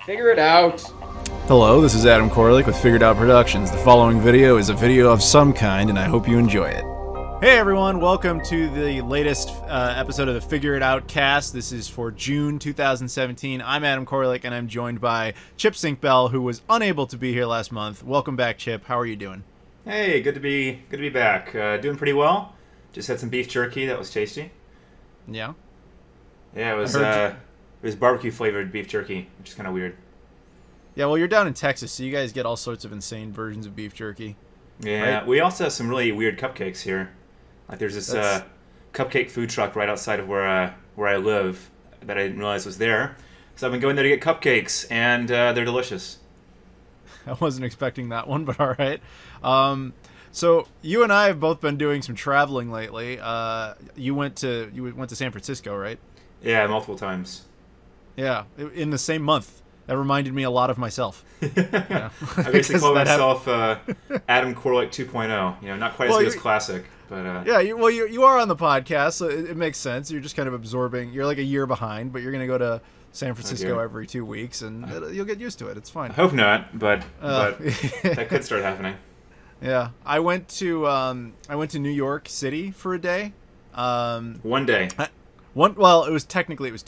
Figure it out. Hello, this is Adam Koralik with Figured Out Productions. The following video is a video of some kind, and I hope you enjoy it. Hey everyone, welcome to the latest episode of the FigureItOutcast. This is for June 2017. I'm Adam Koralik, and I'm joined by Chip Sinkbell, who was unable to be here last month. Welcome back, Chip. How are you doing? Hey, good to be back. Doing pretty well. Just had some beef jerky. That was tasty. Yeah. Yeah, it was barbecue flavored beef jerky, which is kind of weird. Yeah, well, you're down in Texas, so you guys get all sorts of insane versions of beef jerky. Yeah, right? We also have some really weird cupcakes here. Like there's this cupcake food truck right outside of where I live that I didn't realize was there. So I've been going there to get cupcakes, and they're delicious. I wasn't expecting that one, but all right. So you and I have both been doing some traveling lately. You went to San Francisco, right? Yeah, multiple times. Yeah, in the same month. That reminded me a lot of myself. I basically call myself Adam Koralik 2.0. You know, not quite as good as Classic, but yeah. You are on the podcast, so it makes sense. You're just kind of absorbing. You're like a year behind, but you're going to go to San Francisco every 2 weeks, and you'll get used to it. It's fine. I hope not, but that could start happening. Yeah, I went to New York City for a day. 1 day. Well, it was 2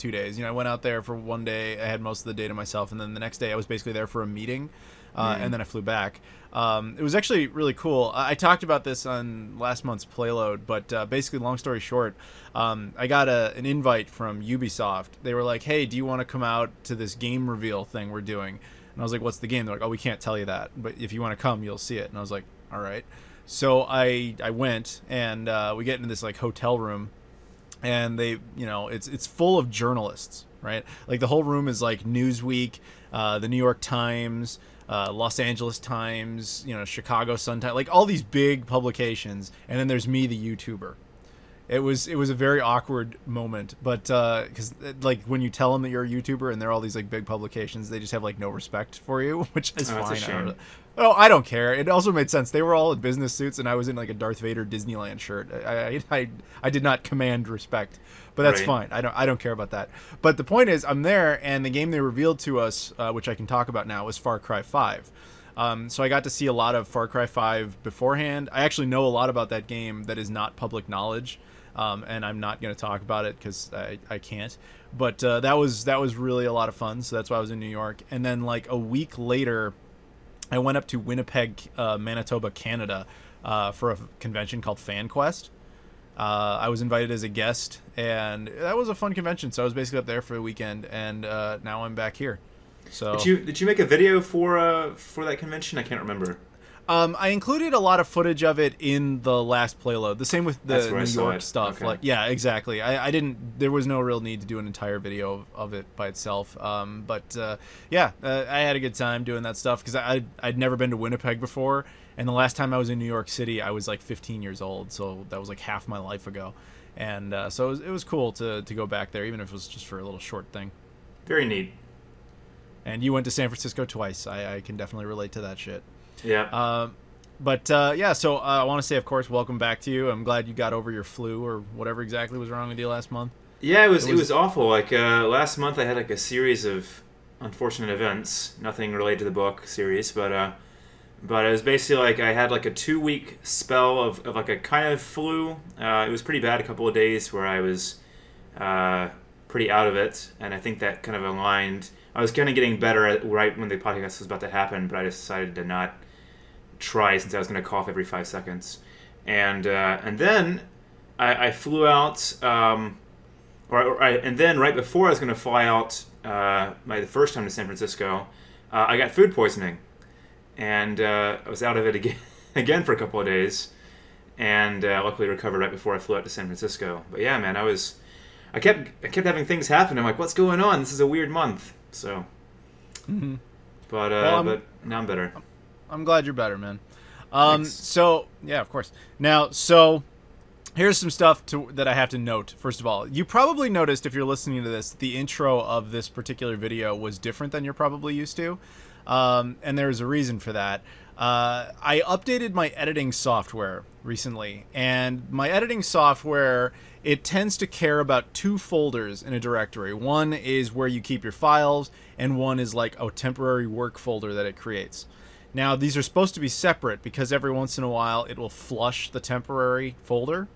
days. You know, I went out there for 1 day. I had most of the day to myself, and then the next day I was basically there for a meeting, and then I flew back. It was actually really cool. I talked about this on last month's Playload, but basically, long story short, I got an invite from Ubisoft. They were like, "Hey, do you want to come out to this game reveal thing we're doing?" And I was like, "What's the game?" They're like, "Oh, we can't tell you that, but if you want to come, you'll see it." And I was like, "All right." So I went, and we get into this like hotel room. And they, you know, it's full of journalists, right? Like the whole room is like Newsweek, the New York Times, Los Angeles Times, you know, Chicago Sun-Times, like all these big publications. And then there's me, the YouTuber. It was a very awkward moment, but because like when you tell them that you're a YouTuber and they're all these like big publications, they just have like no respect for you, which is fine. That's a shame. I don't care. It also made sense. They were all in business suits, and I was in like a Darth Vader Disneyland shirt. I did not command respect, but that's fine. I don't care about that. But the point is, I'm there, and the game they revealed to us, which I can talk about now, was Far Cry 5. So I got to see a lot of Far Cry 5 beforehand. I actually know a lot about that game that is not public knowledge, and I'm not going to talk about it because I can't. But that was really a lot of fun. So that's why I was in New York, and then like a week later, I went up to Winnipeg, Manitoba, Canada, for a convention called FanQuest. I was invited as a guest, and that was a fun convention. So I was basically up there for a weekend, and now I'm back here. So did you make a video for that convention? I can't remember. I included a lot of footage of it in the last Playload. The same with the New York stuff. Okay. Like, yeah, exactly. I didn't. There was no real need to do an entire video of it by itself. Yeah, I had a good time doing that stuff because I'd never been to Winnipeg before, and the last time I was in New York City, I was like 15 years old. So that was like half my life ago, and so it was cool to go back there, even if it was just for a little short thing. Very neat. And you went to San Francisco twice. I can definitely relate to that shit. Yeah. Yeah, so I want to say, of course, welcome back to you. I'm glad you got over your flu or whatever exactly was wrong with you last month. Yeah, it was awful. Like last month, I had like a series of unfortunate events. Nothing related to the book series, but it was basically like I had like a 2-week spell of like a kind of flu. It was pretty bad. A couple of days where I was pretty out of it, and I think that kind of aligned. I was kind of getting better right when the podcast was about to happen, but I decided to not try since I was going to cough every 5 seconds. And then I flew out, and then right before I was going to fly out the first time to San Francisco, I got food poisoning. And I was out of it again for a couple of days, and luckily recovered right before I flew out to San Francisco. But yeah, man, I kept having things happen. I'm like, what's going on? This is a weird month. So, but now I'm better. I'm glad you're better, man. Thanks. So yeah, of course. Now, so here's some stuff that I have to note. First of all, you probably noticed if you're listening to this, the intro of this particular video was different than you're probably used to, and there's a reason for that. I updated my editing software recently, and my editing software it tends to care about two folders in a directory. One is where you keep your files, and one is like a temporary work folder that it creates. Now, these are supposed to be separate because every once in a while it will flush the temporary folder.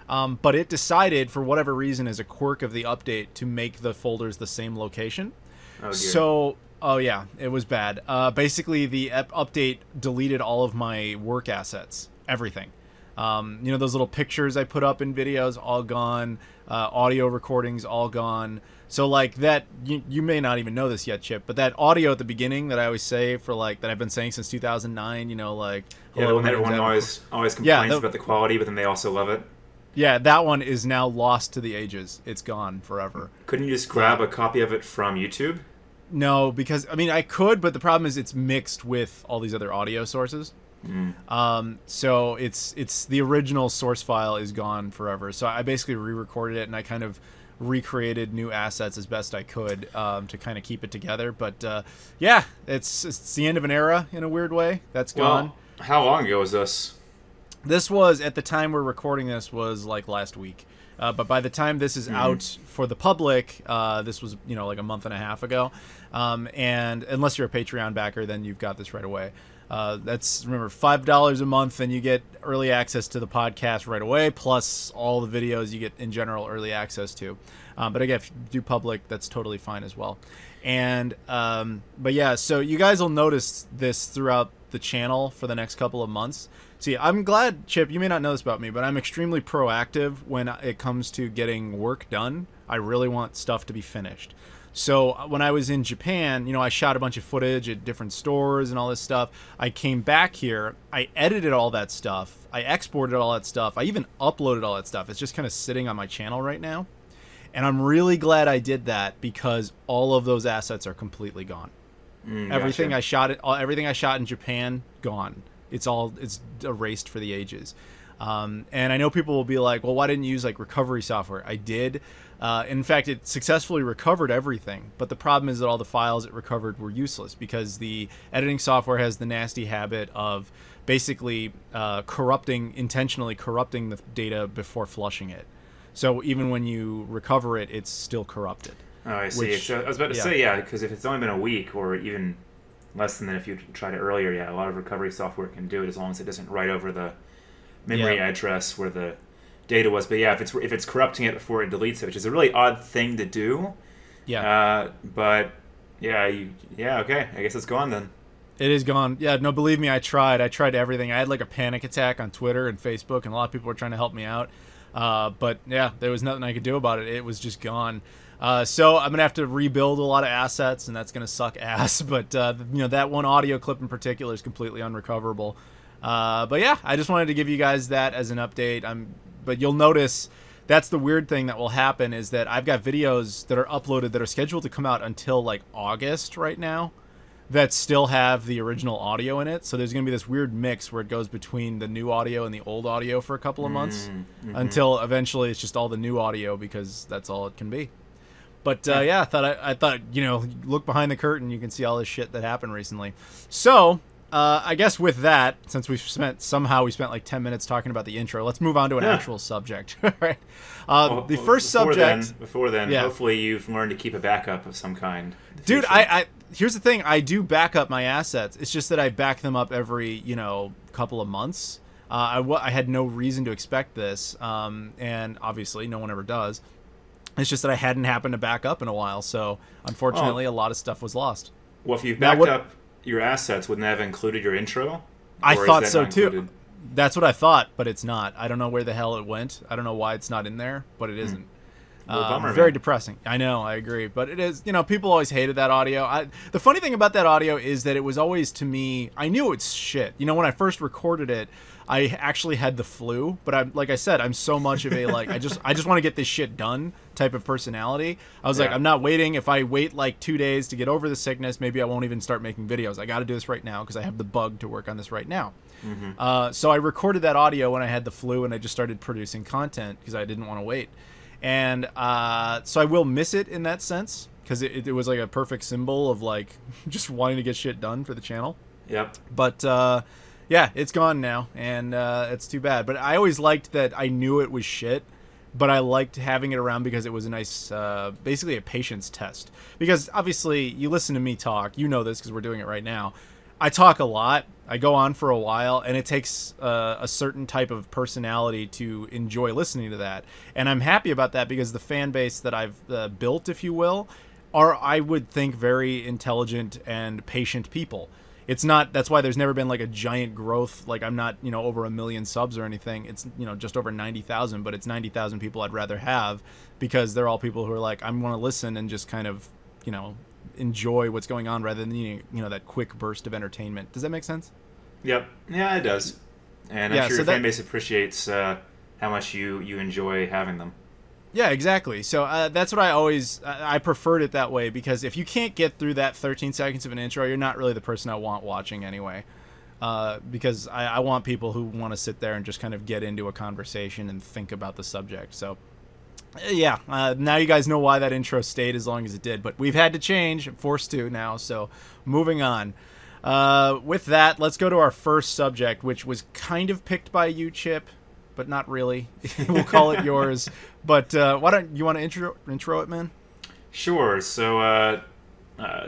But it decided, for whatever reason, as a quirk of the update, to make the folders the same location. Oh, dear. So, oh yeah, it was bad. Basically, the update deleted all of my work assets, everything. You know, those little pictures I put up in videos, all gone. Audio recordings, all gone. So, like, that, you may not even know this yet, Chip, but that audio at the beginning that I always say for, like, that I've been saying since 2009, you know, like... Yeah, the one that everyone always complains about the quality, but then they also love it. Yeah, that one is now lost to the ages. It's gone forever. Couldn't you just grab a copy of it from YouTube? No, because, I mean, I could, but the problem is it's mixed with all these other audio sources. So it's the original source file is gone forever. So I basically re-recorded it, and I kind of recreated new assets as best I could to kind of keep it together. But yeah, it's the end of an era in a weird way. That's gone. Well, how long ago was this? This was, at the time we're recording this, was like last week. But by the time this is out for the public, this was, you know, like a month and a half ago. And unless you're a Patreon backer, then you've got this right away. That's, remember, $5 a month, and you get early access to the podcast right away, plus all the videos you get in general early access to. But again, if you do public, that's totally fine as well. And but yeah, so you guys will notice this throughout the channel for the next couple of months. See, I'm glad, Chip, you may not know this about me, but I'm extremely proactive when it comes to getting work done. I really want stuff to be finished. So when I was in Japan, you know, I shot a bunch of footage at different stores and all this stuff. I came back here, I edited all that stuff, I exported all that stuff, I even uploaded all that stuff. It's just kind of sitting on my channel right now. And I'm really glad I did that because all of those assets are completely gone. Everything I shot in Japan, gone. It's erased for the ages. And I know people will be like, well, why didn't you use like recovery software? I did. In fact, it successfully recovered everything. But the problem is that all the files it recovered were useless because the editing software has the nasty habit of basically intentionally corrupting the data before flushing it. So even when you recover it, it's still corrupted. Oh, I see. So I was about to say, yeah, because if it's only been a week or even less than that if you tried it earlier, yeah, a lot of recovery software can do it as long as it doesn't write over the memory address where the data was. But yeah, if it's corrupting it before it deletes it, which is a really odd thing to do. Yeah. But yeah, okay. I guess it's gone then. It is gone. Yeah, no, believe me, I tried everything. I had like a panic attack on Twitter and Facebook, and a lot of people were trying to help me out. But yeah, there was nothing I could do about it. It was just gone. So I'm gonna have to rebuild a lot of assets, and that's gonna suck ass. But you know, that one audio clip in particular is completely unrecoverable. But yeah, I just wanted to give you guys that as an update. But you'll notice that's the weird thing that will happen is that I've got videos that are uploaded that are scheduled to come out until like August right now that still have the original audio in it. So there's gonna be this weird mix where it goes between the new audio and the old audio for a couple of months until eventually it's just all the new audio because that's all it can be. But yeah, I thought you know, look behind the curtain, you can see all this shit that happened recently. So I guess with that, since we spent like 10 minutes talking about the intro, let's move on to an actual subject. Right? The first subject. Before then, hopefully you've learned to keep a backup of some kind. Dude, here's the thing: I do back up my assets. It's just that I back them up every couple of months. I had no reason to expect this, and obviously no one ever does. It's just that I hadn't happened to back up in a while, so unfortunately a lot of stuff was lost. Well, if you've backed up your assets, wouldn't that have included your intro? I thought so too. That's what I thought, but it's not. I don't know where the hell it went. I don't know why it's not in there, but it isn't. Bummer, very depressing. I know, I agree. But it is, people always hated that audio. The funny thing about that audio is that it was always, to me, I knew it's shit. When I first recorded it, I actually had the flu, but like I said, I'm so much of a I just want to get this shit done type of personality. I was like, I'm not waiting. If I wait like 2 days to get over the sickness, maybe I won't even start making videos. I got to do this right now because I have the bug to work on this right now. So I recorded that audio when I had the flu, and I just started producing content because I didn't want to wait. And so I will miss it in that sense because it was like a perfect symbol of like just wanting to get shit done for the channel. Yep. But yeah, it's gone now, and it's too bad. But I always liked that I knew it was shit but I liked having it around because it was a nice, basically a patience test. Because obviously, you listen to me talk. You know this because we're doing it right now. I talk a lot. I go on for a while, and it takes a certain type of personality to enjoy listening to that. And I'm happy about that because the fan base that I've built, if you will, are, I would think, very intelligent and patient people. It's not, that's why there's never been like a giant growth. Like I'm not, over 1 million subs or anything. It's, just over 90,000, but it's 90,000 people I'd rather have because they're all people who are like, I want to listen and just kind of, enjoy what's going on rather than needing, that quick burst of entertainment. Does that make sense? Yep. Yeah, it does. And I'm sure your fan base appreciates how much you enjoy having them. Yeah, exactly. So that's what I preferred it that way because if you can't get through that 13 seconds of an intro, you're not really the person I want watching anyway. Because I want people who want to sit there and just kind of get into a conversation and think about the subject. So, yeah, now you guys know why that intro stayed as long as it did. But we've had to change, forced to now, so moving on. With that, let's go to our first subject, which was kind of picked by you, Chip, but not really. We'll call it yours. But why don't you want to intro it, man? Sure. So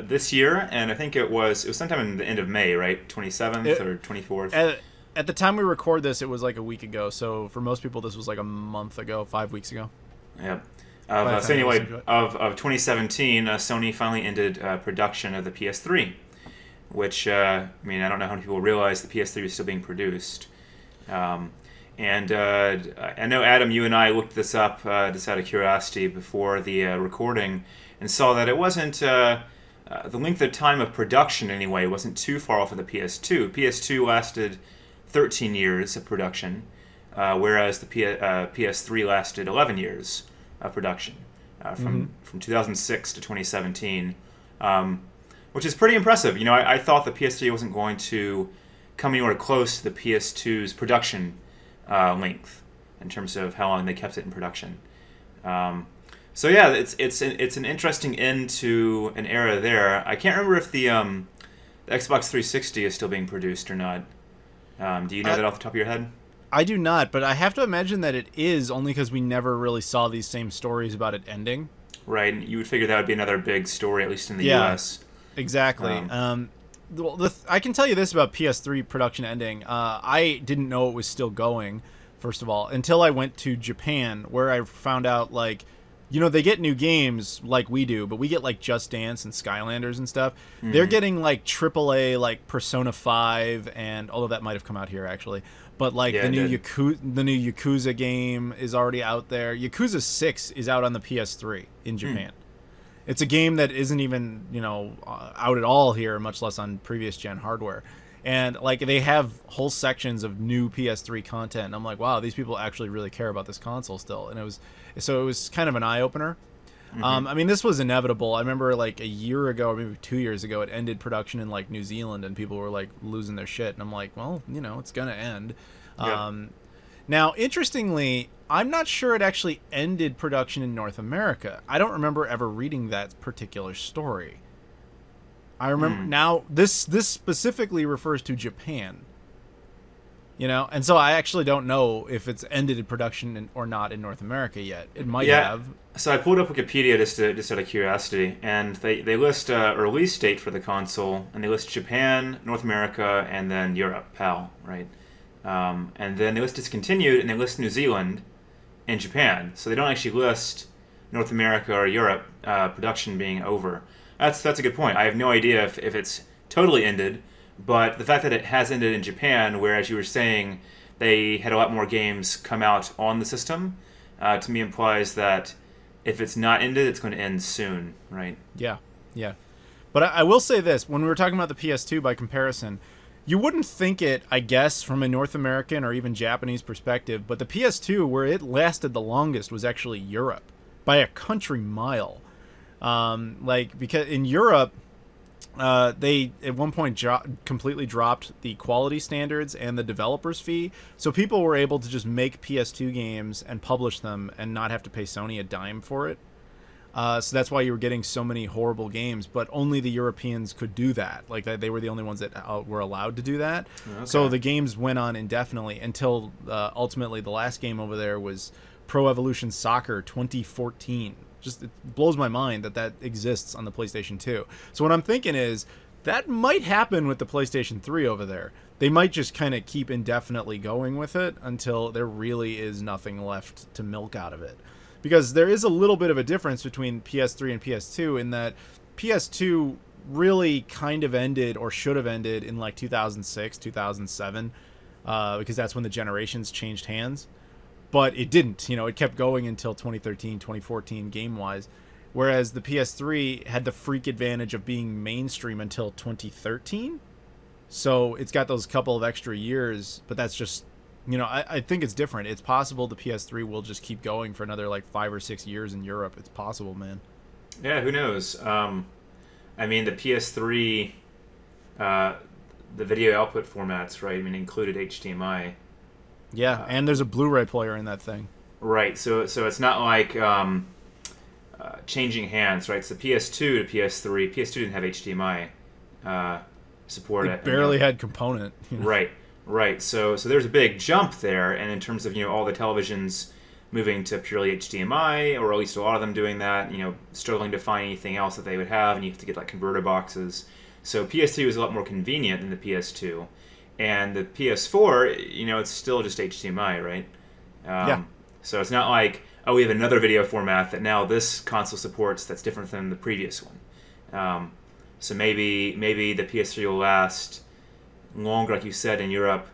this year, and I think it was sometime in the end of May, right? 27th or 24th? At the time we record this, it was like a week ago. So for most people, this was like a month ago, 5 weeks ago. Yep. So anyway, of 2017, Sony finally ended production of the PS3, which, I don't know how many people realize the PS3 is still being produced. And I know, Adam, you and I looked this up just out of curiosity before the recording and saw that it wasn't, the length of time of production anyway wasn't too far off of the PS2. PS2 lasted 13 years of production, whereas the PS3 lasted 11 years of production, from 2006 to 2017, which is pretty impressive. I thought the PS3 wasn't going to come anywhere close to the PS2's production length in terms of how long they kept it in production. So yeah, it's an interesting end to an era there. I can't remember if the Xbox 360 is still being produced or not. Do you know that off the top of your head? I do not, but I have to imagine that it is, only because we never really saw these same stories about it ending. Right, and you would figure that would be another big story, at least in the US. Exactly. I can tell you this about PS3 production ending. I didn't know it was still going, first of all, until I went to Japan, where I found out, they get new games like we do, but we get, Just Dance and Skylanders and stuff. Mm-hmm. They're getting, AAA, Persona 5, and although that might have come out here, actually. But, the new Yakuza game is already out there. Yakuza 6 is out on the PS3 in Japan. It's a game that isn't even, out at all here, much less on previous gen hardware. And they have whole sections of new PS3 content. And I'm like, wow, these people actually really care about this console still. And it was kind of an eye opener. Mm-hmm. This was inevitable. I remember a year ago, or maybe 2 years ago, it ended production in New Zealand, and people were losing their shit. And I'm like, well, it's gonna end. Yeah. Now, interestingly, I'm not sure it actually ended production in North America. I don't remember ever reading that particular story. I remember now this specifically refers to Japan. And so I actually don't know if it's ended in production or not in North America yet. It might have. So I pulled up Wikipedia just out of curiosity, and they list a release date for the console, and they list Japan, North America, and then Europe, PAL, right? And then they list discontinued, and they list New Zealand and Japan. So they don't actually list North America or Europe production being over. That's a good point. I have no idea if it's totally ended, but the fact that it has ended in Japan, where, as you were saying, they had a lot more games come out on the system, to me implies that if it's not ended, it's going to end soon, right? Yeah. But I will say this. When we were talking about the PS2 by comparison, you wouldn't think it, I guess, from a North American or even Japanese perspective, but the PS2, where it lasted the longest, was actually Europe by a country mile. Because in Europe, they at one point completely dropped the quality standards and the developer's fee, so people were able to just make PS2 games and publish them and not have to pay Sony a dime for it. So that's why you were getting so many horrible games, but only the Europeans could do that. They were the only ones that were allowed to do that. Okay. So the games went on indefinitely until ultimately the last game over there was Pro Evolution Soccer 2014. Just it blows my mind that exists on the PlayStation 2. So what I'm thinking is that might happen with the PlayStation 3 over there. They might just kind of keep indefinitely going with it until there really is nothing left to milk out of it. Because there is a little bit of a difference between PS3 and PS2 in that PS2 really kind of ended, or should have ended, in like 2006, 2007, because that's when the generations changed hands. But it didn't. It kept going until 2013, 2014 game-wise. Whereas the PS3 had the freak advantage of being mainstream until 2013. So it's got those couple of extra years, but that's just, I think it's different. It's possible the PS3 will just keep going for another like 5 or 6 years in Europe. It's possible, man. Yeah, who knows? I mean, the PS3, the video output formats, right? I mean, included HDMI. Yeah, and there's a Blu-ray player in that thing. Right, so it's not like changing hands, right? So PS2 to PS3, PS2 didn't have HDMI support. It barely had component. Right. So there's a big jump there, and in terms of all the televisions moving to purely HDMI, or at least a lot of them doing that, struggling to find anything else that they would have, and you have to get like converter boxes. So PS3 was a lot more convenient than the PS2. And the PS4, it's still just HDMI, right? Yeah. So it's not like, we have another video format that now this console supports that's different than the previous one. So maybe the PS3 will last longer, like you said, in Europe,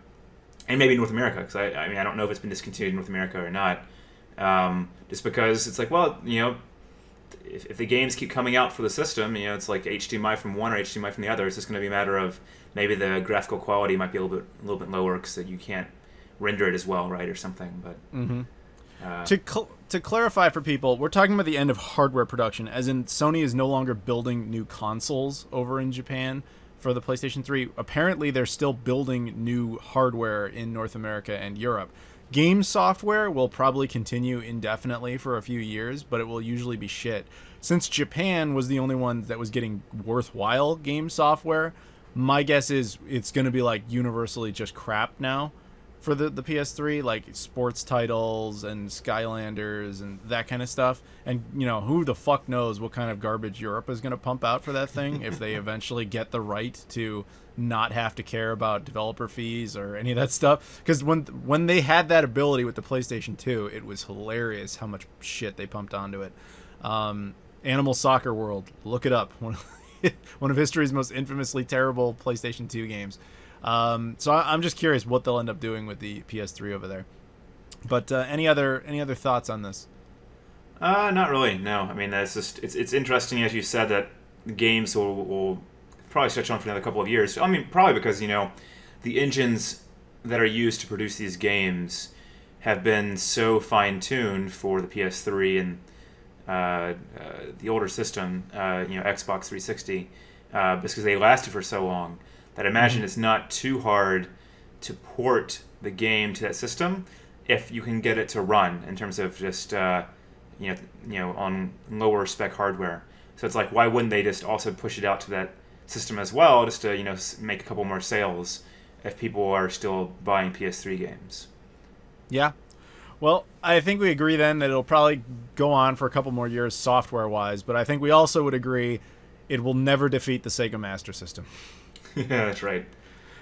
and maybe North America, because I mean, I don't know if it's been discontinued in North America or not. Just because it's like, well, if the games keep coming out for the system, it's like HDMI from one or HDMI from the other. It's just going to be a matter of maybe the graphical quality might be a little bit lower because you can't render it as well, right, or something. But to clarify for people, we're talking about the end of hardware production, as in Sony is no longer building new consoles over in Japan for the PlayStation 3. Apparently, they're still building new hardware in North America and Europe. Game software will probably continue indefinitely for a few years, but it will usually be shit. Since Japan was the only one that was getting worthwhile game software, my guess is it's going to be like universally just crap now for the PS3, like sports titles and Skylanders and that kind of stuff. And, who the fuck knows what kind of garbage Europe is going to pump out for that thing if they eventually get the right to not have to care about developer fees or any of that stuff. Because when they had that ability with the PlayStation 2, it was hilarious how much shit they pumped onto it. Animal Soccer World, look it up. One of history's most infamously terrible PlayStation 2 games. So I'm just curious what they'll end up doing with the PS3 over there. But any other thoughts on this? Not really. No. I mean, it's interesting, as you said, that games will probably stretch on for another couple of years. I mean, probably because the engines that are used to produce these games have been so fine-tuned for the PS3 and the older system, Xbox 360, because they lasted for so long, that I imagine it's not too hard to port the game to that system if you can get it to run in terms of just on lower spec hardware. So it's like, why wouldn't they just also push it out to that system as well, just to make a couple more sales if people are still buying PS3 games? Yeah. Well, I think we agree then that it'll probably go on for a couple more years software-wise, but I think we also would agree it will never defeat the Sega Master System. Yeah, that's right.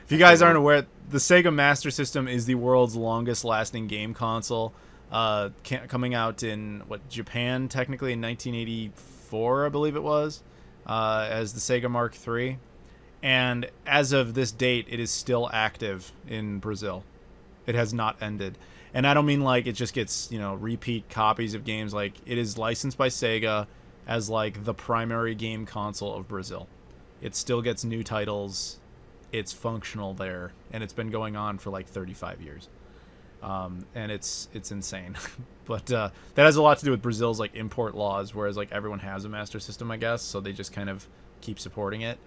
If you guys aren't aware, the Sega Master System is the world's longest-lasting game console, coming out in, Japan, technically in 1984, I believe it was, as the Sega Mark III. And as of this date, it is still active in Brazil. It has not ended. And I don't mean like it just gets, repeat copies of games. Like, it is licensed by Sega as like the primary game console of Brazil. It still gets new titles. It's functional there, and it's been going on for like 35 years. And it's insane. But that has a lot to do with Brazil's like import laws, whereas like everyone has a Master System, I guess, so they just kind of keep supporting it.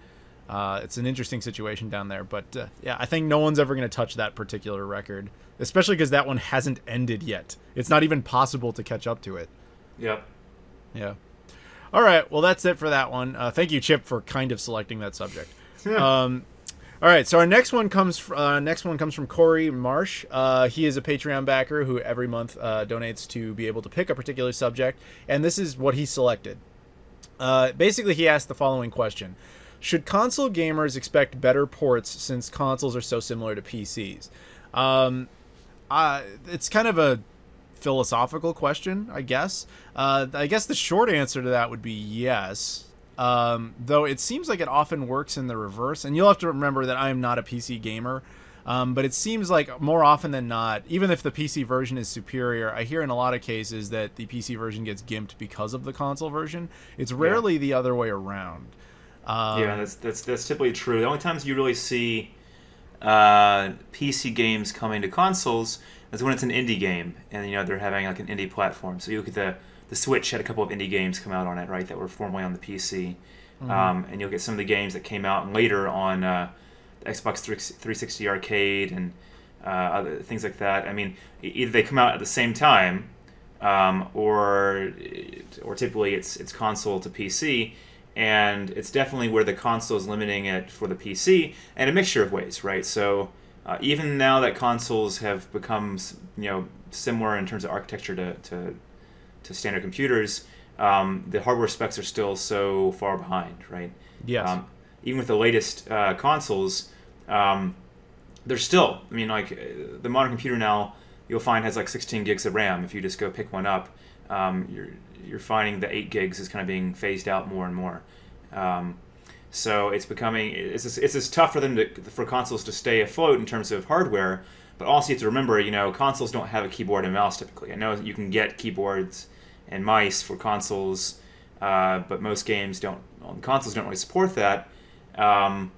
It's an interesting situation down there, but yeah, I think no one's ever going to touch that particular record, especially because that one hasn't ended yet. It's not even possible to catch up to it. Yep. Yeah. All right, well, that's it for that one. Thank you, Chip, for kind of selecting that subject. Yeah. All right, so our next one comes from Corey Marsh. He is a Patreon backer who every month donates to be able to pick a particular subject, and this is what he selected. Basically, he asked the following question: should console gamers expect better ports since consoles are so similar to PCs? It's kind of a philosophical question, I guess. I guess the short answer to that would be yes. Though it seems like it often works in the reverse, and you'll have to remember that I am not a PC gamer, but it seems like more often than not, even if the PC version is superior, I hear in a lot of cases that the PC version gets gimped because of the console version. It's rarely the other way around. Yeah, that's typically true. The only times you really see PC games coming to consoles is when it's an indie game, and they're having like an indie platform. So you look at the Switch had a couple of indie games come out on it, right, that were formerly on the PC. And you'll get some of the games that came out later on the Xbox 360 Arcade and other things like that. I mean, either they come out at the same time, or typically it's console to PC, and it's definitely where the console is limiting it for the PC, and a mixture of ways, right? So even now that consoles have become similar in terms of architecture to standard computers, the hardware specs are still so far behind, right? Yes. Even with the latest consoles, they're still, like the modern computer now, you'll find has like 16 gigs of RAM. If you just go pick one up, you're finding the 8 gigs is kind of being phased out more and more. So it's as tough for them for consoles to stay afloat in terms of hardware, but also you have to remember, consoles don't have a keyboard and mouse typically. I know you can get keyboards and mice for consoles, but most games consoles don't really support that. And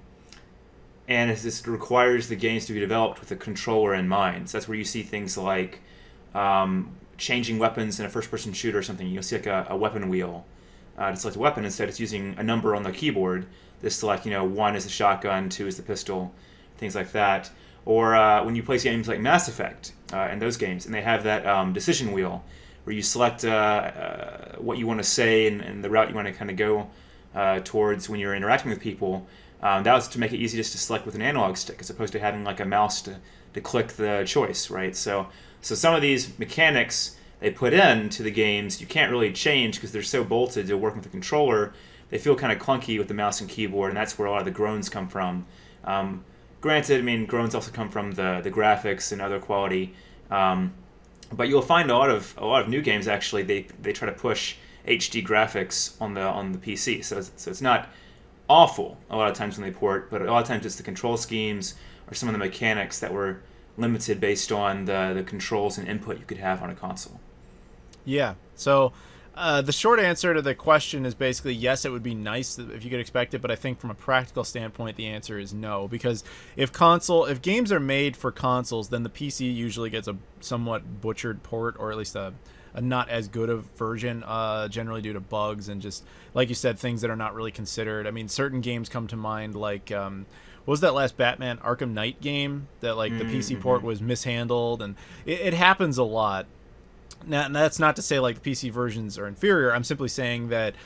this requires the games to be developed with a controller in mind. So that's where you see things like changing weapons in a first-person shooter or something. You'll see like a weapon wheel to select a weapon. Instead, it's using a number on the keyboard to select, 1 is the shotgun, 2 is the pistol, things like that. Or when you play games like Mass Effect and those games, and they have that decision wheel where you select what you want to say and the route you want to kind of go towards when you're interacting with people. That was to make it easy just to select with an analog stick as opposed to having like a mouse to click the choice, right? So some of these mechanics they put into the games you can't really change because they're so bolted to work with the controller. They feel kind of clunky with the mouse and keyboard, and that's where a lot of the groans come from. Granted, groans also come from the graphics and other quality. But you'll find a lot of new games actually they try to push HD graphics on the PC. So it's not awful a lot of times when they port, but a lot of times it's the control schemes or some of the mechanics that were limited based on the controls and input you could have on a console. Yeah. So the short answer to the question is basically yes, it would be nice if you could expect it, but I think from a practical standpoint, the answer is no, because if games are made for consoles, then the PC usually gets a somewhat butchered port, or at least a not as good of version, generally due to bugs and just, like you said, things that are not really considered. Certain games come to mind, like what was that last Batman Arkham Knight game that like the PC port was mishandled, and it happens a lot. Now, that's not to say like the PC versions are inferior. I'm simply saying that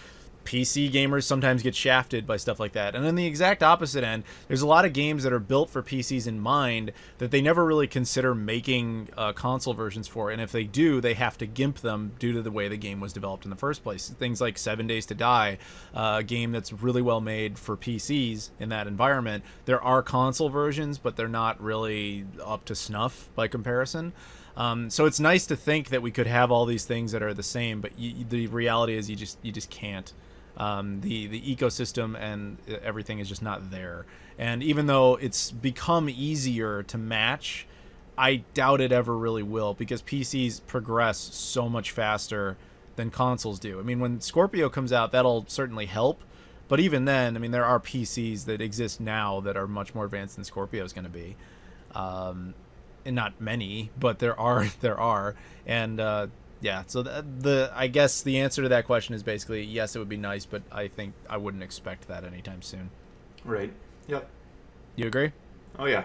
PC gamers sometimes get shafted by stuff like that. And on the exact opposite end, there's a lot of games that are built for PCs in mind that they never really consider making console versions for. And if they do, they have to gimp them due to the way the game was developed in the first place. Things like 7 Days to Die, a game that's really well made for PCs in that environment. There are console versions, but they're not really up to snuff by comparison. So it's nice to think that we could have all these things that are the same, but the reality is you just can't. The ecosystem and everything is just not there. And even though it's become easier to match, I doubt it ever really will, because PCs progress so much faster than consoles do. When Scorpio comes out, that'll certainly help. But even then, there are PCs that exist now that are much more advanced than Scorpio is going to be. And not many, but there are. And yeah, so I guess the answer to that question is basically yes, it would be nice, but I think I wouldn't expect that anytime soon. Right. Yep. You agree? Oh yeah.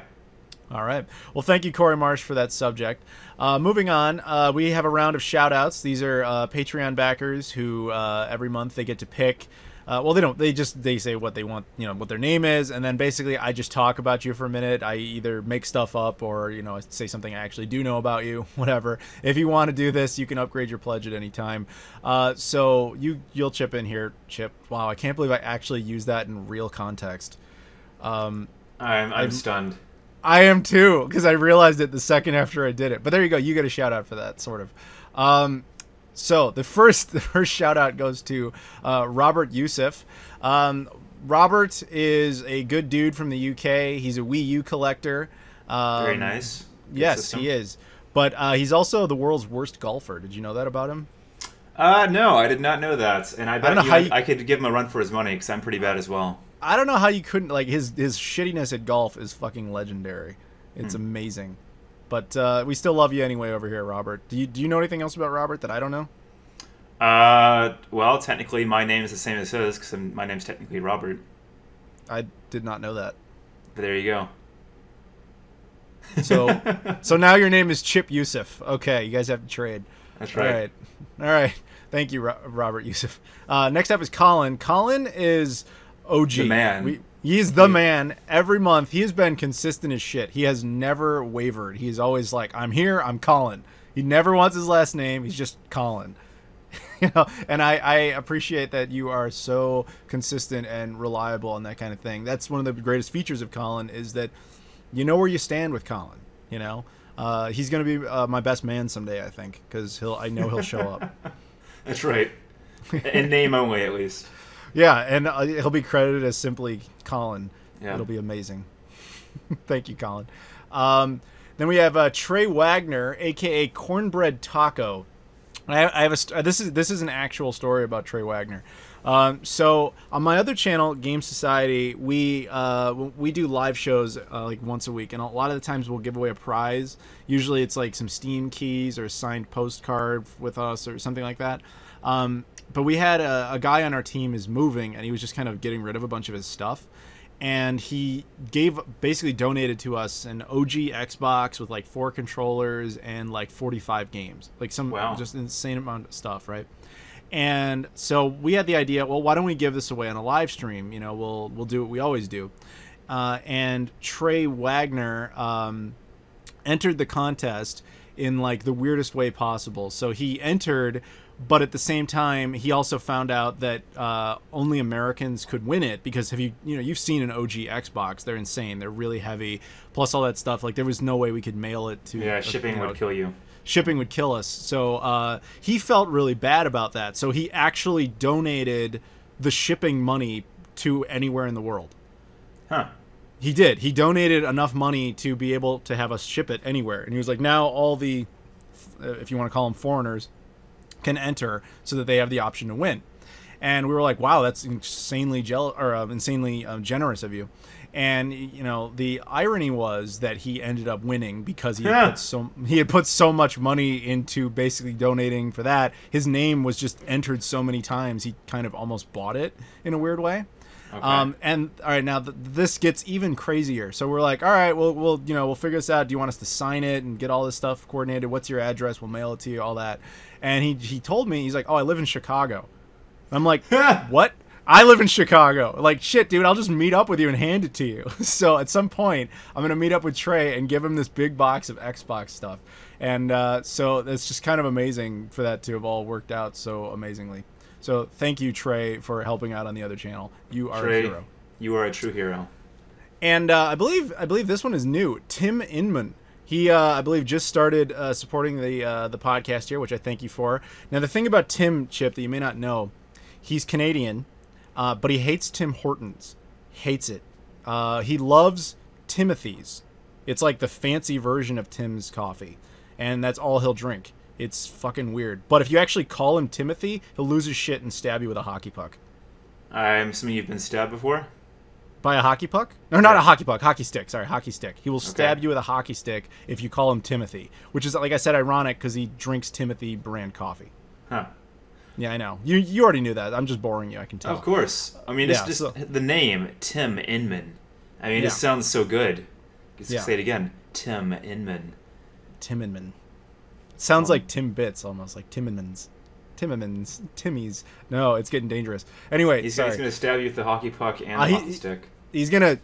All right. Well, thank you, Corey Marsh, for that subject. Moving on, we have a round of shout-outs. These are Patreon backers who every month they get to pick. Well, they don't. They say what they want, what their name is, and then basically I just talk about you for a minute. I either make stuff up or say something I actually do know about you. Whatever. If you want to do this, you can upgrade your pledge at any time. So you'll chip in here, Chip. Wow, I can't believe I actually used that in real context. I'm stunned. I am too, because I realized it the second after I did it. But there you go. You get a shout out for that, sort of. So the first shout out goes to Robert Youssef. Robert is a good dude from the UK. He's a Wii U collector. Very nice. Good yes, system. He is. But he's also the world's worst golfer. Did you know that about him? No, I did not know that. And I bet I could give him a run for his money because I'm pretty bad as well. I don't know how you couldn't, his shittiness at golf is fucking legendary. It's amazing. But we still love you anyway over here, Robert. Do you know anything else about Robert that I don't know? Well, technically my name is the same as his because my name's technically Robert. I did not know that. But there you go. So now your name is Chip Youssef. Okay, you guys have to trade. That's right. All right. Thank you, Robert Youssef. Next up is Colin. Colin is OG. The man. He's the man. Every month, he has been consistent as shit. He has never wavered. He's always like, I'm here, I'm Colin. He never wants his last name. He's just Colin. And I appreciate that you are so consistent and reliable and that kind of thing. That's one of the greatest features of Colin is that you know where you stand with Colin. He's going to be my best man someday, I think, because I know he'll show up. That's right. In name only, at least. Yeah, and he'll be credited as simply Colin. Yeah. It'll be amazing. Thank you, Colin. Then we have Trey Wagner, a.k.a. Cornbread Taco. I have this is an actual story about Trey Wagner. So on my other channel, Game Society, we do live shows once a week, and a lot of the times we'll give away a prize. Usually it's like some Steam keys or a signed postcard with us or something like that. But we had a guy on our team is moving, and he was just kind of getting rid of a bunch of his stuff. And he basically donated to us an OG Xbox with 4 controllers and 45 games, just insane amount of stuff, right? And so we had the idea, well, why don't we give this away on a live stream? We'll do what we always do. And Trey Wagner entered the contest in the weirdest way possible. So he entered, but at the same time, he also found out that only Americans could win it because you've seen an OG Xbox. They're insane. They're really heavy. Plus all that stuff. There was no way we could mail it to. Yeah, shipping would kill you. Shipping would kill us. So he felt really bad about that. So he actually donated the shipping money to anywhere in the world. Huh. He did. He donated enough money to be able to have us ship it anywhere. And he was like, now all the, if you want to call them foreigners, can enter so that they have the option to win. And we were like, wow, that's insanely generous of you. And the irony was that he ended up winning because he had put so much money into basically donating for that. His name was just entered so many times he kind of almost bought it in a weird way. Okay. And all right, now this gets even crazier. So we're like, all right, we'll figure this out. Do you want us to sign it and get all this stuff coordinated? What's your address? We'll mail it to you, all that. And he told me, he's like, oh, I live in Chicago. I'm like, what? I live in Chicago. Shit, dude, I'll just meet up with you and hand it to you. So at some point, I'm going to meet up with Trey and give him this big box of Xbox stuff. And so it's just kind of amazing for that to have all worked out so amazingly. So thank you, Trey, for helping out on the other channel. You are Trey, a hero. You are a true hero. And I believe this one is new. Tim Inman. He, I believe, just started supporting the podcast here, which I thank you for. Now, the thing about Tim, Chip, that you may not know, he's Canadian, but he hates Tim Hortons. Hates it. He loves Timothy's. It's like the fancy version of Tim's coffee, and that's all he'll drink. It's fucking weird. But if you actually call him Timothy, he'll lose his shit and stab you with a hockey puck. I'm assuming you've been stabbed before? By a hockey puck? No, not a hockey puck. Hockey stick. Sorry, hockey stick. He will stab you with a hockey stick if you call him Timothy, which is, like I said, ironic because he drinks Timothy brand coffee. Huh. Yeah, I know. You already knew that. I'm just boring you, I can tell. Of course. I mean, it's just the name, Tim Inman. I mean, it sounds so good. Yeah. Say it again. Tim Inman. Tim Inman. Sounds like Tim Bits, almost like Timmins. Timmy's. No, it's getting dangerous. Anyway, he's sorry. going to stab you with the hockey puck and the hockey stick. He's gonna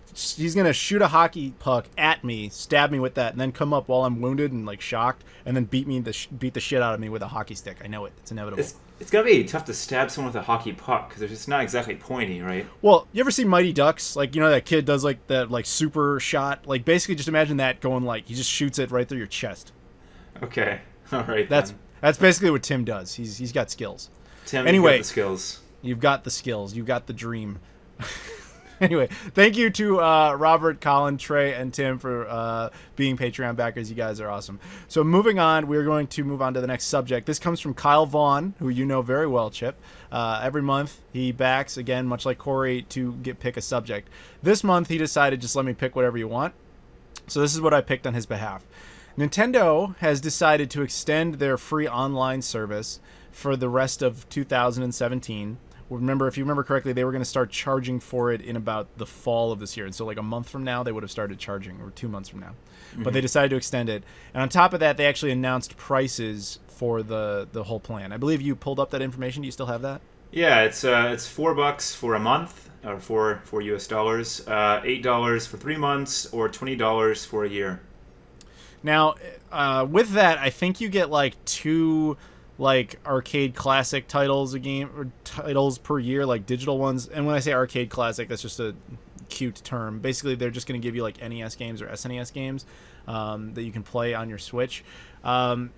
shoot a hockey puck at me, stab me with that, and then come up while I'm wounded and like shocked, and then beat the shit out of me with a hockey stick. I know it. It's inevitable. It's gotta be tough to stab someone with a hockey puck because it's not exactly pointy, right? Well, you ever see Mighty Ducks? Like, you know, that kid does like that like super shot. Like, basically, just imagine that going like he just shoots it right through your chest. Okay, all right. That's basically what Tim does. He's got skills. Tim, anyway, you've got the skills. You've got the skills. You've got the dream. Anyway, thank you to Robert, Colin, Trey, and Tim for being Patreon backers. You guys are awesome. So moving on, we're going to move on to the next subject. This comes from Kyle Vaughn, who you know very well, Chip. Every month, he backs, again, much like Corey, to pick a subject. This month, he decided, just let me pick whatever you want. So this is what I picked on his behalf. Nintendo has decided to extend their free online service for the rest of 2017. Remember, if you remember correctly, they were going to start charging for it in about the fall of this year. And so like a month from now, they would have started charging, or 2 months from now. Mm-hmm. But they decided to extend it. And on top of that, they actually announced prices for the whole plan. I believe you pulled up that information. Do you still have that? Yeah, it's $4 for a month, or $4 US, $8 for 3 months, or $20 for a year. Now, with that, I think you get like 2 like arcade classic titles titles per year, like digital ones. And when I say arcade classic, that's just a cute term. Basically, they're just going to give you like NES games or SNES games that you can play on your Switch. So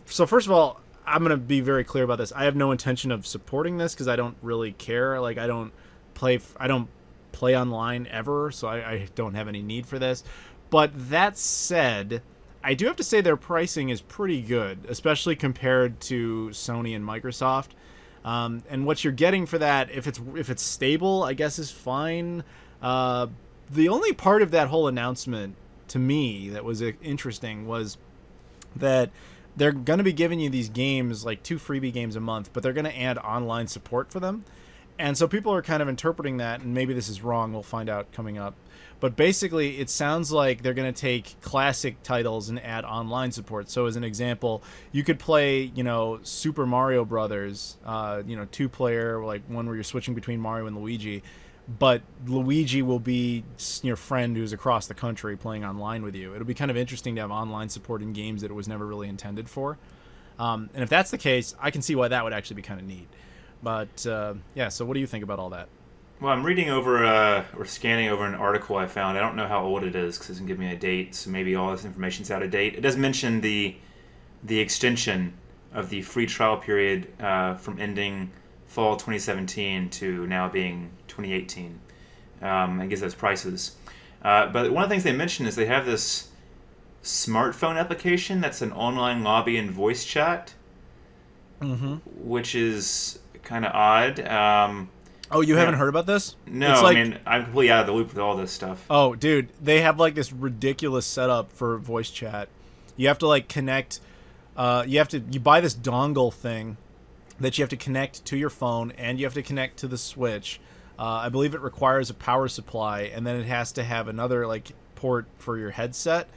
first of all, I'm going to be very clear about this. I have no intention of supporting this because I don't really care. Like, I don't play online ever, so I don't have any need for this. But that said, I do have to say their pricing is pretty good, especially compared to Sony and Microsoft. And what you're getting for that, if it's stable, I guess is fine. The only part of that whole announcement to me that was interesting was that they're going to be giving you these games, like 2 freebie games a month, but they're going to add online support for them. And so people are kind of interpreting that, and maybe this is wrong. We'll find out coming up. But basically, it sounds like they're going to take classic titles and add online support. So as an example, you could play, Super Mario Brothers, 2-player, like one where you're switching between Mario and Luigi. But Luigi will be your friend who's across the country playing online with you. It'll be kind of interesting to have online support in games that it was never really intended for. And if that's the case, I can see why that would actually be kind of neat. But, so what do you think about all that? Well, I'm reading over or scanning over an article I found. I don't know how old it is because it doesn't give me a date, so maybe all this information's out of date. It does mention the extension of the free trial period from ending fall 2017 to now being 2018. And gives those prices. But one of the things they mention is they have this smartphone application that's an online lobby and voice chat, which is kind of odd. Oh, you haven't heard about this? No, like, I mean, I'm completely out of the loop with all this stuff. Oh, dude, they have like this ridiculous setup for voice chat. You have to like connect. You buy this dongle thing that you have to connect to your phone, and you have to connect to the Switch. I believe it requires a power supply, and then it has to have another like port for your headset.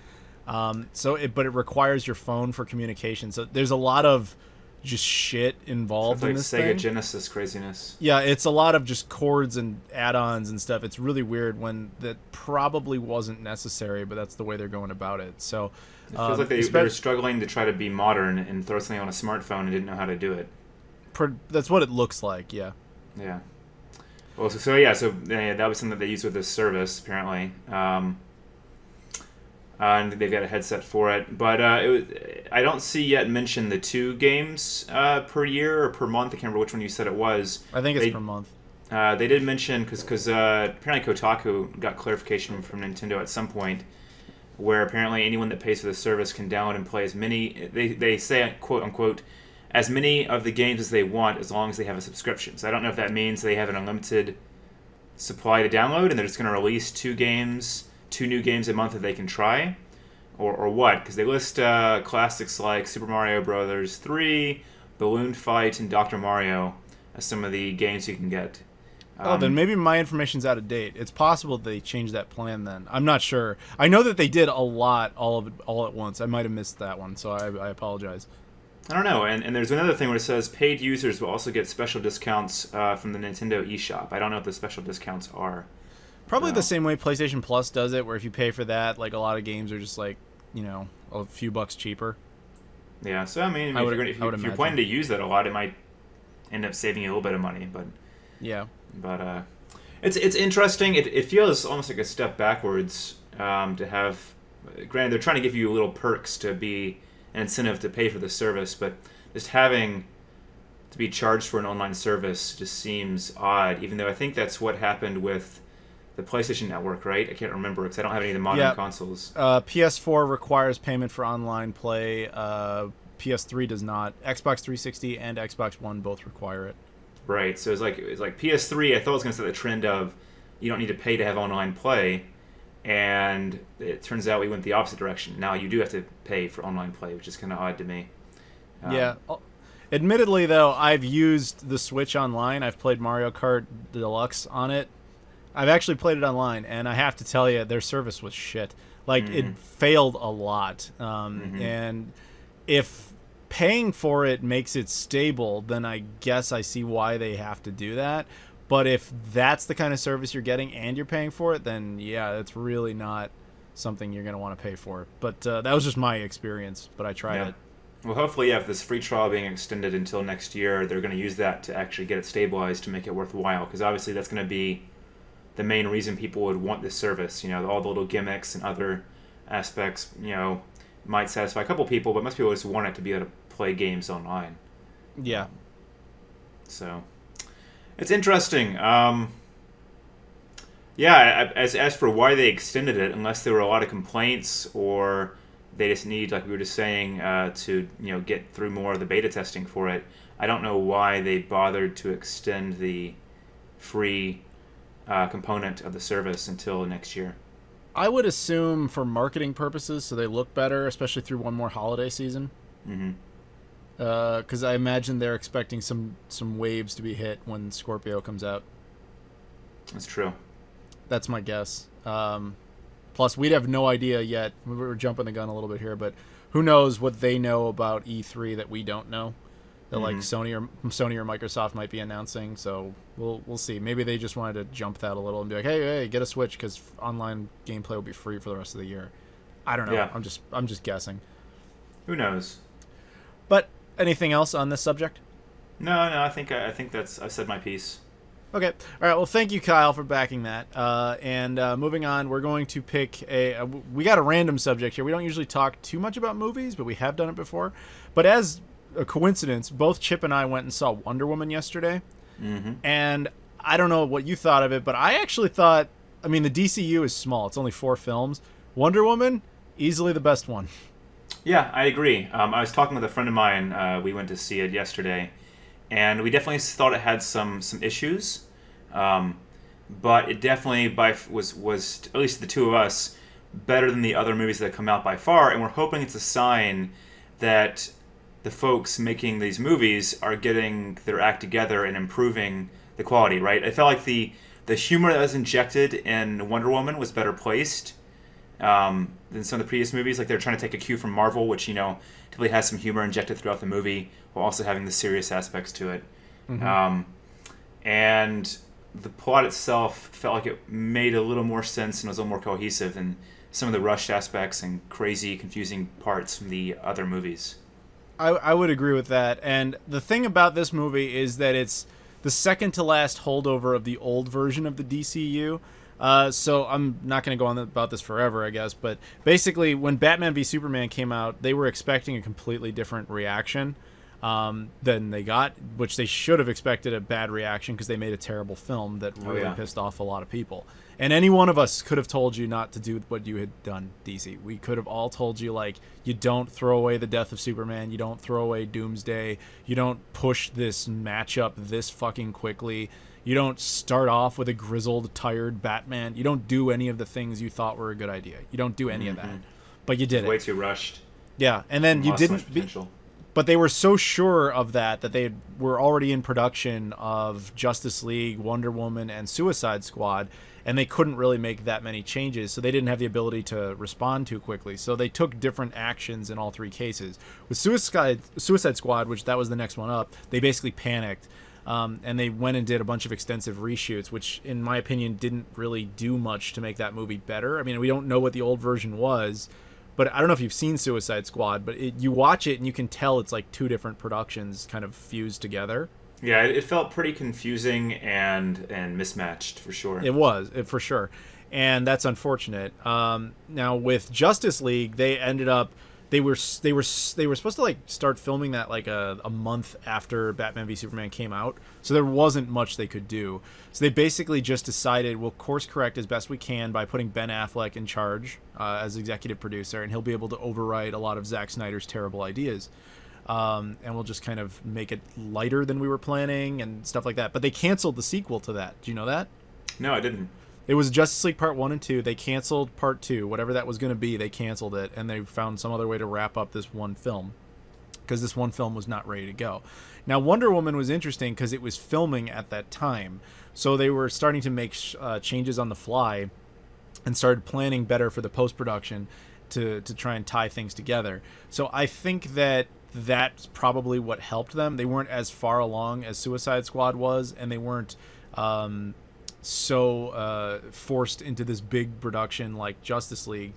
But it requires your phone for communication. So there's a lot of just shit involved in this Sega thing. Genesis craziness. Yeah, it's a lot of just cords and add-ons and stuff. It's really weird when that probably wasn't necessary, but that's the way they're going about it. So it feels like they were struggling to try to be modern and throw something on a smartphone and didn't know how to do it. That's what it looks like, yeah. Yeah. Well, that was something that they used with this service, apparently. And they've got a headset for it. But I don't see yet mention the 2 games per year or per month. I can't remember which one you said it was. I think it's per month. They did mention, because apparently Kotaku got clarification from Nintendo at some point, where apparently anyone that pays for the service can download and play as many, they say, quote unquote, as many of the games as they want as long as they have a subscription. So I don't know if that means they have an unlimited supply to download and they're just going to release 2 new games a month that they can try, or what? Because they list classics like Super Mario Brothers 3, Balloon Fight, and Dr. Mario as some of the games you can get. Oh, then maybe my information's out of date. It's possible they changed that plan then. I'm not sure. I know that they did a lot, all of it, all at once. I might have missed that one, so I apologize. I don't know. And there's another thing where it says paid users will also get special discounts from the Nintendo eShop. I don't know what the special discounts are. Probably the same way PlayStation Plus does it, where if you pay for that, like a lot of games are just like, you know, a few bucks cheaper. Yeah, so I mean, if you're planning to use that a lot, it might end up saving you a little bit of money. But yeah. But it's interesting. It feels almost like a step backwards to have. Granted, they're trying to give you little perks to be an incentive to pay for the service, but just having to be charged for an online service just seems odd. Even though I think that's what happened with the PlayStation Network, right? I can't remember because I don't have any of the modern consoles. PS4 requires payment for online play. PS3 does not. Xbox 360 and Xbox One both require it. Right, so it's like PS3. I thought it was going to set the trend of you don't need to pay to have online play, and it turns out we went the opposite direction. Now you do have to pay for online play, which is kind of odd to me. Yeah. Admittedly, though, I've used the Switch online. I've played Mario Kart Deluxe on it. I've actually played it online, and I have to tell you, their service was shit. Like, it failed a lot. And if paying for it makes it stable, then I guess I see why they have to do that. But if that's the kind of service you're getting and you're paying for it, then yeah, it's really not something you're going to want to pay for. But that was just my experience, but I tried it. Well, hopefully, if this free trial being extended until next year, they're going to use that to actually get it stabilized to make it worthwhile, because obviously that's going to be the main reason people would want this service. You know, all the little gimmicks and other aspects, you know, might satisfy a couple people, but most people just want it to be able to play games online. Yeah. So it's interesting. Yeah, as for why they extended it, unless there were a lot of complaints or they just need, like we were just saying, to get through more of the beta testing for it. I don't know why they bothered to extend the free component of the service until next year. I would assume for marketing purposes, so they look better, especially through one more holiday season. Because I imagine they're expecting some waves to be hit when Scorpio comes out. That's true. That's my guess. Plus, we'd have no idea yet. We were jumping the gun a little bit here, but who knows what they know about E3 that we don't know? That like Sony or Microsoft might be announcing. So we'll see. Maybe they just wanted to jump that a little and be like, hey, get a Switch because online gameplay will be free for the rest of the year. I don't know. Yeah. I'm just guessing. Who knows? But anything else on this subject? No. I think that's I've said my piece. Okay. All right. Well, thank you, Kyle, for backing that. And moving on, we're going to pick we got a random subject here. We don't usually talk too much about movies, but we have done it before. But as a coincidence, both Chip and I went and saw Wonder Woman yesterday. And I don't know what you thought of it, but I actually thought, I mean, the DCU is small. It's only 4 films. Wonder Woman, easily the best one. Yeah, I agree. I was talking with a friend of mine. We went to see it yesterday, and we definitely thought it had some issues. But it definitely was at least the two of us better than the other movies that come out by far, and we're hoping it's a sign that the folks making these movies are getting their act together and improving the quality, right? I felt like the humor that was injected in Wonder Woman was better placed than some of the previous movies. Like they're trying to take a cue from Marvel, which typically has some humor injected throughout the movie while also having the serious aspects to it. And the plot itself felt like it made a little more sense and was a little more cohesive than some of the rushed aspects and crazy, confusing parts from the other movies. I would agree with that. And the thing about this movie is that it's the second to last holdover of the old version of the DCU. So I'm not going to go on about this forever, I guess. But basically, when Batman v Superman came out, they were expecting a completely different reaction than they got, which they should have expected a bad reaction because they made a terrible film that really pissed off a lot of people. And any one of us could have told you not to do what you had done, DC. We could have all told you, like, you don't throw away the death of Superman, you don't throw away Doomsday, you don't push this matchup this fucking quickly, you don't start off with a grizzled, tired Batman, you don't do any of the things you thought were a good idea. You don't do any of that. But you did it. Way too rushed. Yeah, and then you didn't... But they were so sure of that they were already in production of Justice League, Wonder Woman, and Suicide Squad, and they couldn't really make that many changes, so they didn't have the ability to respond too quickly. So they took different actions in all three cases. With Suicide Squad, which that was the next one up, they basically panicked, and they went and did a bunch of extensive reshoots, which, in my opinion, didn't really do much to make that movie better. I mean, we don't know what the old version was, but I don't know if you've seen Suicide Squad, but you watch it and you can tell it's like two different productions kind of fused together. Yeah, it felt pretty confusing and mismatched for sure. It was, for sure. And that's unfortunate. Now with Justice League, they ended up they were supposed to like start filming that like a month after Batman v Superman came out, so there wasn't much they could do. So they basically just decided we'll course correct as best we can by putting Ben Affleck in charge as executive producer, and he'll be able to override a lot of Zack Snyder's terrible ideas. And we'll just kind of make it lighter than we were planning and stuff like that. But they canceled the sequel to that. Do you know that? No, I didn't. It was Justice League Part 1 and 2. They canceled Part 2. Whatever that was going to be, they canceled it, and they found some other way to wrap up this one film, because this one film was not ready to go. Now, Wonder Woman was interesting because it was filming at that time, so they were starting to make changes on the fly and started planning better for the post-production to try and tie things together. So I think that's probably what helped them. They weren't as far along as Suicide Squad was, and they weren't so forced into this big production like Justice League,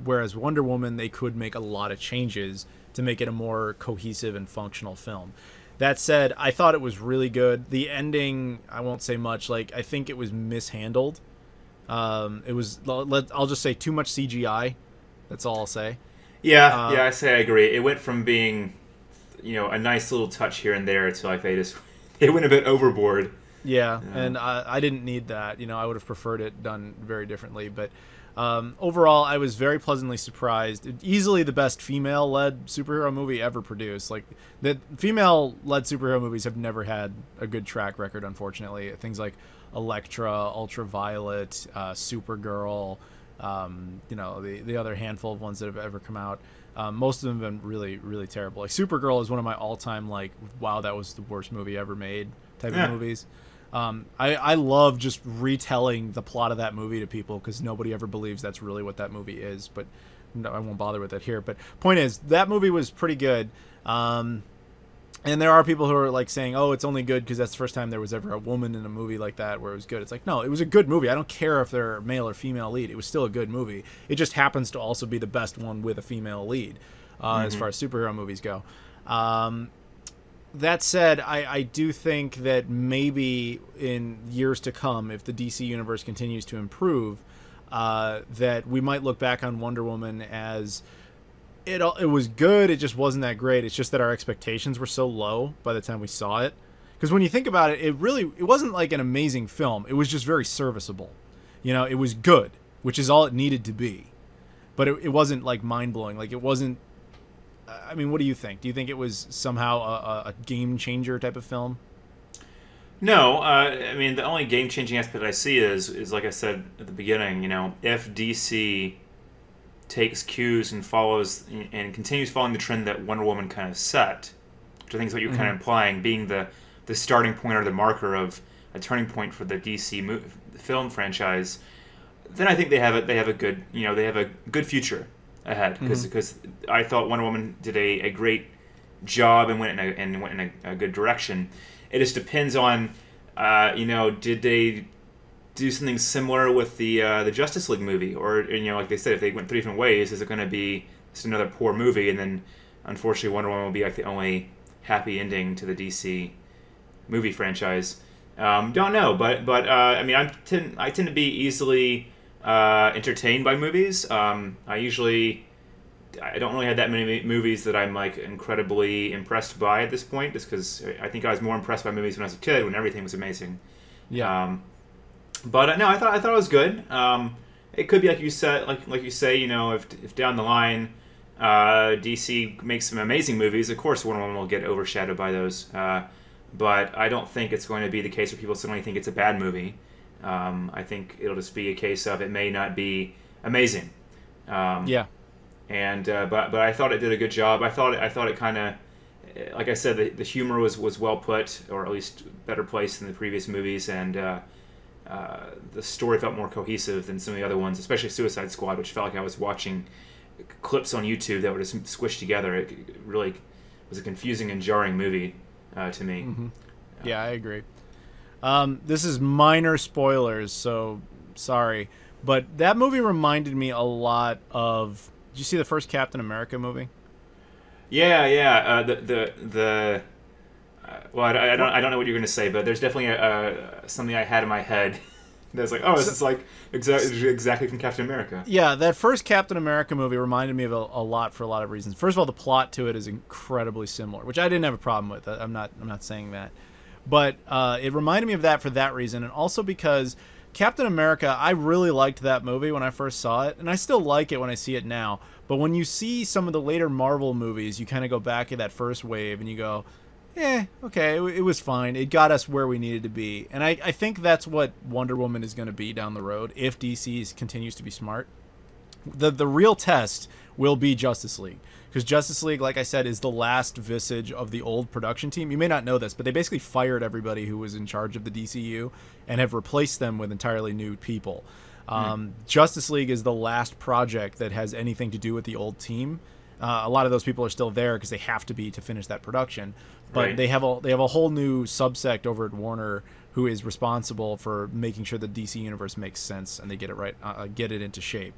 whereas Wonder Woman, they could make a lot of changes to make it a more cohesive and functional film. That said, I thought it was really good. The ending, I won't say much. Like, I think it was mishandled. It was, I'll just say, too much CGI. That's all I'll say. Yeah, I say I agree. It went from being, a nice little touch here and there to like they went a bit overboard. Yeah, and I didn't need that. I would have preferred it done very differently. But overall, I was very pleasantly surprised. Easily the best female-led superhero movie ever produced. Like, the female-led superhero movies have never had a good track record, unfortunately. Things like Elektra, Ultraviolet, Supergirl, the other handful of ones that have ever come out. Most of them have been really, really terrible. Like, Supergirl is one of my all-time, like, wow, that was the worst movie ever made type of movies. I love just retelling the plot of that movie to people because nobody ever believes that's really what that movie is. But no, I won't bother with it here. But point is, that movie was pretty good. And there are people who are like saying, "Oh, it's only good because that's the first time there was ever a woman in a movie like that where it was good." It's like, no, it was a good movie. I don't care if they're male or female lead. It was still a good movie. It just happens to also be the best one with a female lead, as far as superhero movies go. That said, I do think that maybe in years to come, if the DC universe continues to improve, that we might look back on Wonder Woman as it was good, it just wasn't that great. It's just that our expectations were so low by the time we saw it. Because when you think about it, it wasn't like an amazing film. It was just very serviceable. It was good, which is all it needed to be. But it wasn't like mind-blowing. Like, it wasn't... I mean, what do you think? Do you think it was somehow a game changer type of film? No, I mean, the only game changing aspect I see is like I said at the beginning. If DC takes cues and follows and continues following the trend that Wonder Woman kind of set, which I think is what you're kind of implying, being the starting point or the marker of a turning point for the DC film franchise, then I think they have a good future ahead, because I thought Wonder Woman did a great job and went in a good direction. It just depends on, did they do something similar with the Justice League movie, or like they said, if they went three different ways, is it going to be just another poor movie, and then unfortunately Wonder Woman will be like the only happy ending to the DC movie franchise? Don't know, but I mean, I tend to be easily entertained by movies. I don't really have that many movies that I'm like incredibly impressed by at this point, just because I think I was more impressed by movies when I was a kid, when everything was amazing. Yeah. But no, I thought it was good. It could be like you said, like you say, if down the line DC makes some amazing movies, of course Wonder Woman will get overshadowed by those. But I don't think it's going to be the case where people suddenly think it's a bad movie. I think it'll just be a case of it may not be amazing. Yeah. And but I thought it did a good job. I thought it kind of like I said, the humor was well put, or at least better placed than the previous movies, and the story felt more cohesive than some of the other ones, especially Suicide Squad, which felt like I was watching clips on YouTube that were just squished together. It really was a confusing and jarring movie to me. Mm-hmm. Yeah, I agree. This is minor spoilers, so sorry. But that movie reminded me a lot of... Did you see the first Captain America movie? Yeah. Well, I don't know what you're going to say, but there's definitely something I had in my head that's like, oh, this is like exactly from Captain America. Yeah, that first Captain America movie reminded me of a lot for a lot of reasons. First of all, the plot to it is incredibly similar, which I didn't have a problem with. I'm not saying that. But it reminded me of that for that reason, and also because Captain America, I really liked that movie when I first saw it, and I still like it when I see it now. But when you see some of the later Marvel movies, you kind of go back at that first wave, and you go, okay, it was fine. It got us where we needed to be. And I think that's what Wonder Woman is going to be down the road, if DC continues to be smart. The real test will be Justice League. Because Justice League, like I said, is the last vestige of the old production team. You may not know this, but they basically fired everybody who was in charge of the DCU and have replaced them with entirely new people. Justice League is the last project that has anything to do with the old team. A lot of those people are still there because they have to be to finish that production. But Right. they have a whole new subsect over at Warner who is responsible for making sure the DC universe makes sense and they get it right, get it into shape.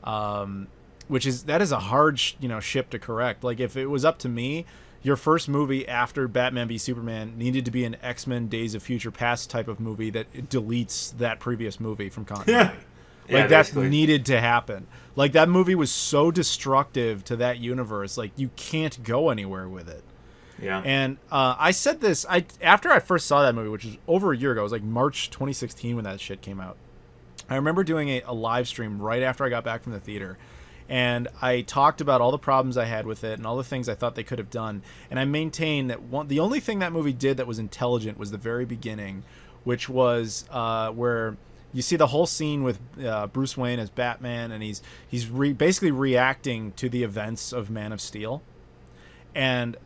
That is a hard ship to correct. Like, if it was up to me, your first movie after Batman v Superman needed to be an X-Men Days of Future Past type of movie that deletes that previous movie from continuity. Like, that needed to happen. Like, that movie was so destructive to that universe. Like, you can't go anywhere with it. Yeah. And I said this after I first saw that movie, which was over a year ago. It was like March 2016 when that shit came out. I remember doing a live stream right after I got back from the theater. And I talked about all the problems I had with it and all the things I thought they could have done. And I maintain that the only thing that movie did that was intelligent was the very beginning, which was where you see the whole scene with Bruce Wayne as Batman, and he's basically reacting to the events of Man of Steel. And,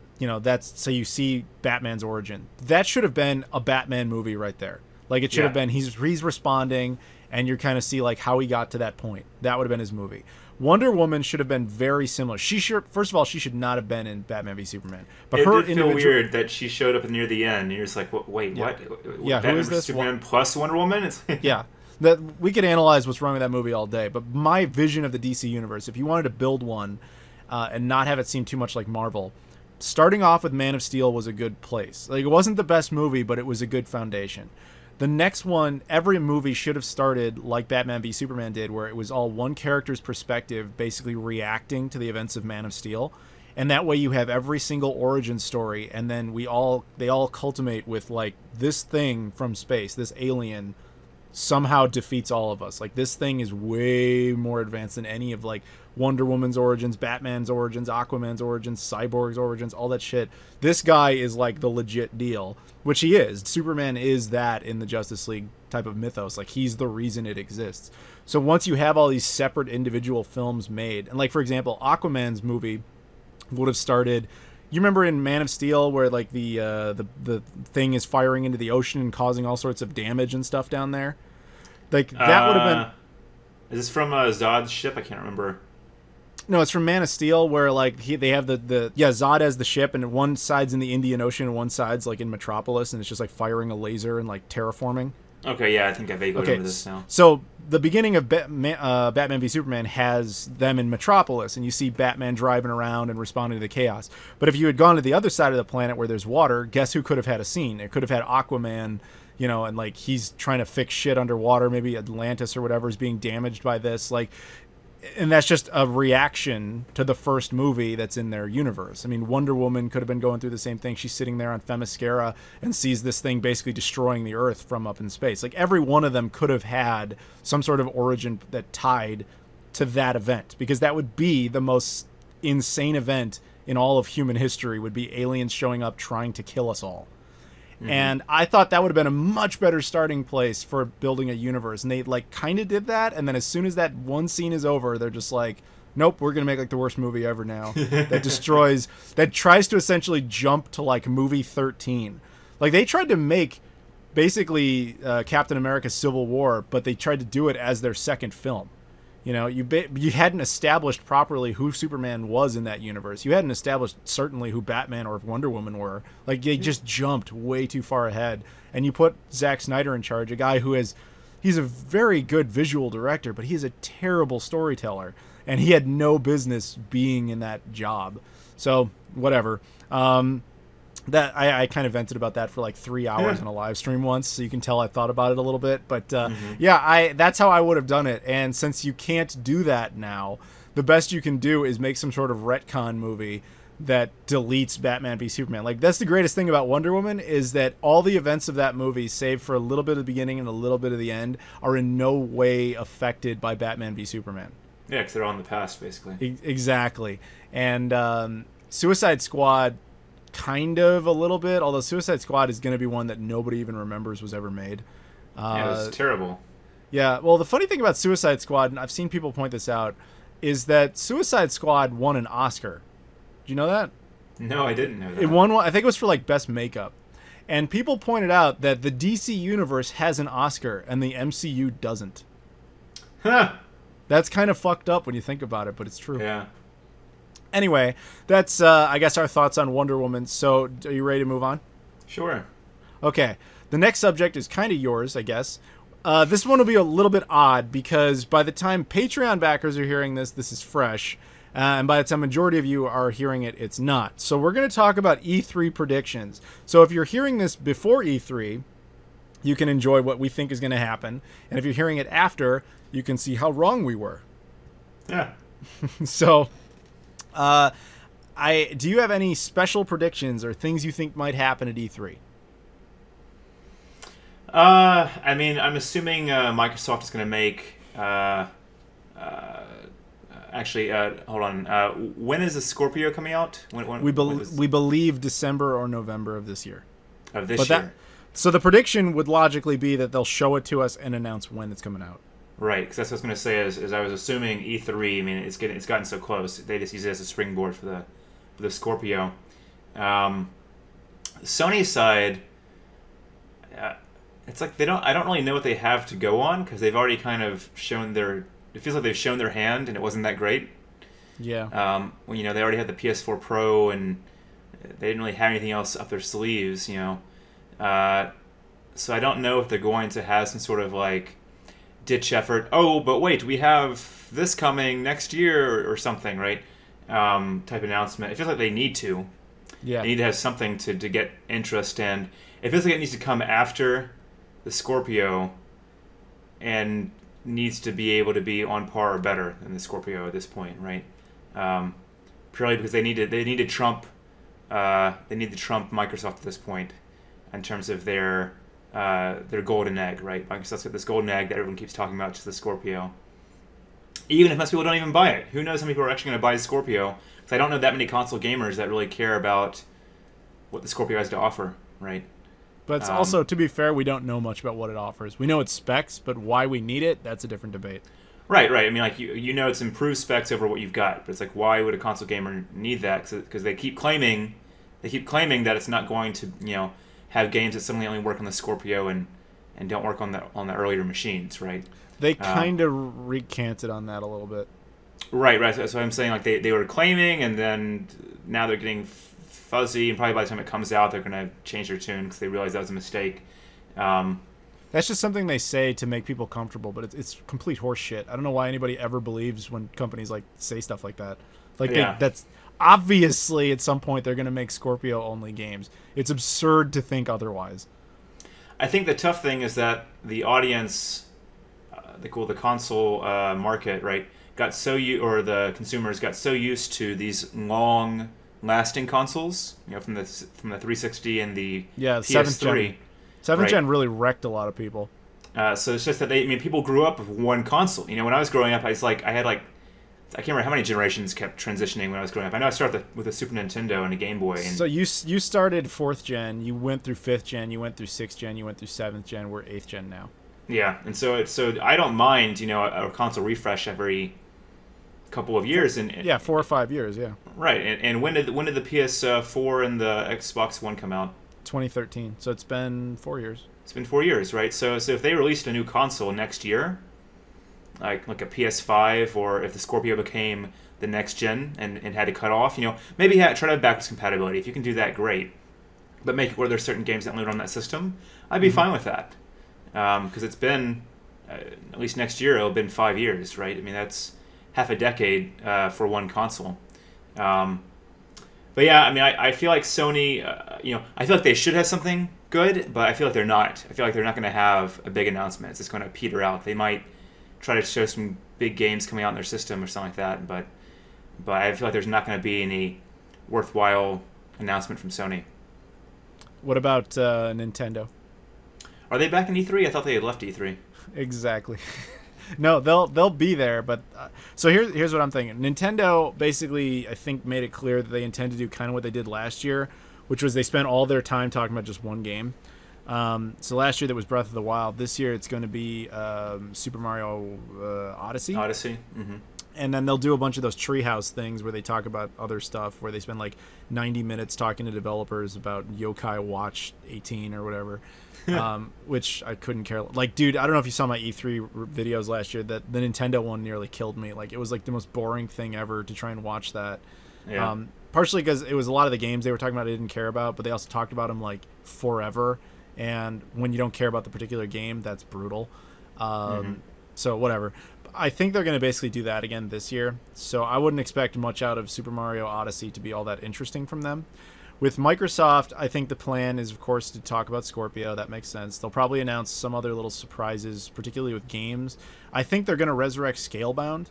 so you see Batman's origin. That should have been a Batman movie right there. Like, it should have been, he's responding, and you kind of see, like, how he got to that point. That would have been his movie. Wonder Woman should have been very similar. First of all, she should not have been in Batman v Superman. But it did feel weird that she showed up near the end. And you're just like, wait, what? Yeah, Batman who is this? Superman plus Wonder Woman? Yeah. That we could analyze what's wrong with that movie all day. But my vision of the DC universe, if you wanted to build one and not have it seem too much like Marvel, starting off with Man of Steel was a good place. Like, it wasn't the best movie, but it was a good foundation. The next one, every movie should have started like Batman v Superman did, where it was all one character's perspective, basically reacting to the events of Man of Steel. And that way you have every single origin story, and then they all culminate with, like, this thing from space, this alien somehow defeats all of us. Like, this thing is way more advanced than any of, like, Wonder Woman's origins, Batman's origins, Aquaman's origins, Cyborg's origins, all that shit. This guy is, like, the legit deal, which he is. Superman is that in the Justice League type of mythos. Like, he's the reason it exists. So once you have all these separate individual films made, and, like, for example, Aquaman's movie would have started... You remember in Man of Steel where, like, the thing is firing into the ocean and causing all sorts of damage and stuff down there? Like, that would have been... Is this from Zod's ship? I can't remember. No, it's from Man of Steel where, like, they have Zod as the ship, and one side's in the Indian Ocean and one side's, like, in Metropolis, and it's just, like, firing a laser and, like, terraforming. Okay, yeah, I think I vaguely remember this now. So the beginning of Batman v Superman has them in Metropolis, and you see Batman driving around and responding to the chaos. But if you had gone to the other side of the planet where there's water, guess who could have had a scene? It could have had Aquaman, and, like, he's trying to fix shit underwater. Maybe Atlantis or whatever is being damaged by this. Like, and that's just a reaction to the first movie that's in their universe. I mean, Wonder Woman could have been going through the same thing. She's sitting there on Themyscira and sees this thing basically destroying the Earth from up in space. Like, every one of them could have had some sort of origin that tied to that event, because that would be the most insane event in all of human history, would be aliens showing up trying to kill us all. Mm-hmm. And I thought that would have been a much better starting place for building a universe. And they, like, kind of did that. And then as soon as that one scene is over, they're just like, nope, we're gonna make like the worst movie ever now that destroys, that tries to essentially jump to like movie 13. Like they tried to make basically Captain America: Civil War, but they tried to do it as their second film. You know, you hadn't established properly who Superman was in that universe. You hadn't established certainly who Batman or Wonder Woman were. Like they just jumped way too far ahead, and you put Zack Snyder in charge, a guy who is, he's a very good visual director, but he's a terrible storyteller, and he had no business being in that job. So whatever. That I kind of vented about that for like 3 hours in a live stream once, so you can tell I thought about it a little bit. But yeah, that's how I would have done it. And since you can't do that now, the best you can do is make some sort of retcon movie that deletes Batman v Superman. Like that's the greatest thing about Wonder Woman, is that all the events of that movie, save for a little bit of the beginning and a little bit of the end, are in no way affected by Batman v Superman. Yeah, because they're all in the past, basically. Exactly. And Suicide Squad, kind of a little bit, although Suicide Squad is going to be one that nobody even remembers was ever made. Yeah, it was terrible. Yeah, well, the funny thing about Suicide Squad, and I've seen people point this out, is that Suicide Squad won an Oscar. Do you know that? No, I didn't know that. It won one, I think it was for like best makeup. And people pointed out that the DC universe has an Oscar and the MCU doesn't. Huh. That's kind of fucked up when you think about it, but it's true. Yeah. Anyway, that's, I guess, our thoughts on Wonder Woman. So, are you ready to move on? Sure. Okay. The next subject is kind of yours, I guess. This one will be a little bit odd, because by the time Patreon backers are hearing this, this is fresh. And by the time majority of you are hearing it, it's not. So, we're going to talk about E3 predictions. So, if you're hearing this before E3, you can enjoy what we think is going to happen. And if you're hearing it after, you can see how wrong we were. Yeah. So... do you have any special predictions or things you think might happen at E3? I mean, I'm assuming Microsoft is going to make. Actually, hold on. When is the Scorpio coming out? We believe December or November of this year. Of this year. So the prediction would logically be that they'll show it to us and announce when it's coming out. Right, because that's what I was going to say. Is I was assuming E3. I mean, it's gotten so close. They just use it as a springboard for the Scorpio. Sony's side, it's like I don't really know what they have to go on, because they've already kind of shown their. It feels like they've shown their hand, and it wasn't that great. Yeah. Well, you know, they already had the PS4 Pro, and they didn't really have anything else up their sleeves. You know, so I don't know if they're going to have some sort of like ditch effort. Oh, but wait, we have this coming next year or something, right? Type announcement. It feels like they need to. Yeah. They need to have something to get interest, and it feels like it needs to come after the Scorpio, and needs to be able to be on par or better than the Scorpio at this point, right? Purely because they need to trump Microsoft at this point in terms of their golden egg, right? Microsoft's got this golden egg that everyone keeps talking about, just the Scorpio. Even if most people don't even buy it, who knows how many people are actually going to buy the Scorpio? Because I don't know that many console gamers that really care about what the Scorpio has to offer, right? But it's also, to be fair, we don't know much about what it offers. We know its specs, but why we need it, that's a different debate. Right. I mean, like, you know it's improved specs over what you've got, but it's like, why would a console gamer need that? Because they keep claiming that it's not going to, you know, have games that suddenly only work on the Scorpio and don't work on the earlier machines, right? They kind of recanted on that a little bit. Right. So I'm saying, like, they were claiming, and then now they're getting fuzzy, and probably by the time it comes out, they're going to change their tune because they realize that was a mistake. That's just something they say to make people comfortable, but it's complete horse shit. I don't know why anybody ever believes when companies like say stuff like that. Like, yeah. That's obviously at some point they're going to make Scorpio only games. It's absurd to think otherwise. I think the tough thing is that the audience, the console market, right, the consumers got so used to these long-lasting consoles, you know, from the 360 and the PS3. 7th gen really wrecked a lot of people. So it's just that people grew up with one console. You know, when I was growing up, I can't remember how many generations kept transitioning when I was growing up. I know I started with a Super Nintendo and a Game Boy. So you started 4th gen, you went through 5th gen, you went through 6th gen, you went through 7th gen, we're 8th gen now. Yeah, and so I don't mind, you know, a console refresh every couple of years. And yeah, 4 or 5 years. Yeah. Right. And when did the PS4 and the Xbox One come out? 2013. So it's been 4 years. It's been 4 years, right? So if they released a new console next year, like a PS5, or if the Scorpio became the next gen and had to cut off, maybe try to have backwards compatibility. If you can do that, great. But make it where there's certain games that load on that system, I'd be fine with that. Because it's been, at least next year, it'll have been 5 years, right? I mean, that's half a decade for one console. But yeah, I mean, I feel like Sony, I feel like they should have something good, but I feel like they're not. I feel like they're not going to have a big announcement. It's just going to peter out. They might try to show some big games coming out in their system or something like that, but I feel like there's not going to be any worthwhile announcement from Sony. What about Nintendo? Are they back in E3? I thought they had left E3. Exactly. No, they'll be there, but so here's what I'm thinking. Nintendo basically, I think, made it clear that they intend to do kind of what they did last year, which was they spent all their time talking about just one game. So last year that was Breath of the Wild. This year it's going to be Super Mario Odyssey. Odyssey. Mm-hmm. And then they'll do a bunch of those treehouse things where they talk about other stuff, where they spend like 90 minutes talking to developers about Yokai Watch 18 or whatever. Which I couldn't care. Like, dude, I don't know if you saw my E3 videos last year. That the Nintendo one nearly killed me. Like, it was like the most boring thing ever to try and watch that. Yeah. Partially because it was a lot of the games they were talking about I didn't care about, but they also talked about them like forever. And when you don't care about the particular game, that's brutal. So whatever. I think they're going to basically do that again this year. So I wouldn't expect much out of Super Mario Odyssey to be all that interesting from them. With Microsoft, I think the plan is, of course, to talk about Scorpio. That makes sense. They'll probably announce some other little surprises, particularly with games. I think they're going to resurrect Scalebound.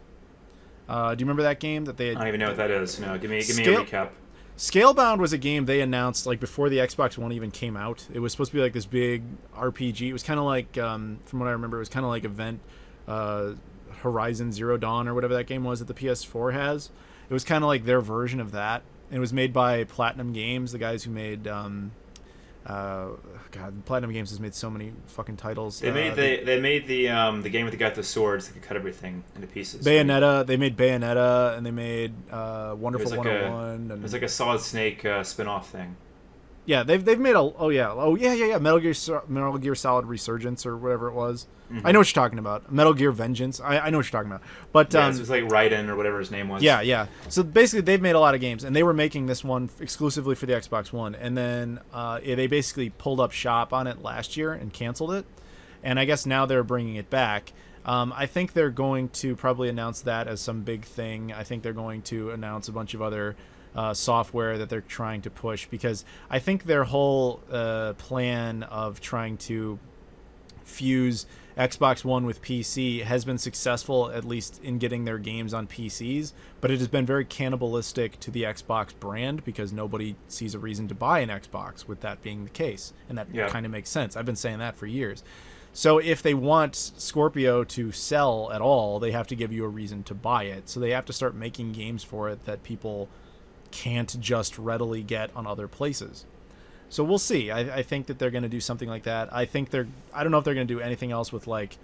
Do you remember that game that they had? I don't even know what that is. No, give me a recap. Scalebound was a game they announced like before the Xbox One even came out. It was supposed to be like this big RPG. It was kind of like, from what I remember, it was kind of like Event Horizon Zero Dawn or whatever that game was that the PS4 has. It was kind of like their version of that. And it was made by Platinum Games, the guys who made Platinum Games has made so many fucking titles. They made the game with the guy with the swords that could cut everything into pieces. Bayonetta. Right? They made Bayonetta, and they made Wonderful 101. It was like a Solid Snake spin-off thing. Yeah, they've made Metal Gear Solid Resurgence or whatever it was. Mm-hmm. I know what you're talking about. Metal Gear Vengeance. I know what you're talking about. But it was like Raiden or whatever his name was. Yeah. So basically, they've made a lot of games, and they were making this one exclusively for the Xbox One, and then they basically pulled up shop on it last year and canceled it, and I guess now they're bringing it back. I think they're going to probably announce that as some big thing. I think they're going to announce a bunch of other software that they're trying to push, because I think their whole plan of trying to fuse Xbox One with PC has been successful, at least in getting their games on PCs, but it has been very cannibalistic to the Xbox brand because nobody sees a reason to buy an Xbox with that being the case, and that kind of makes sense. I've been saying that for years. So if they want Scorpio to sell at all, they have to give you a reason to buy it. So they have to start making games for it that people can't just readily get on other places. So we'll see. I think that they're going to do something like that. I don't know if they're going to do anything else with like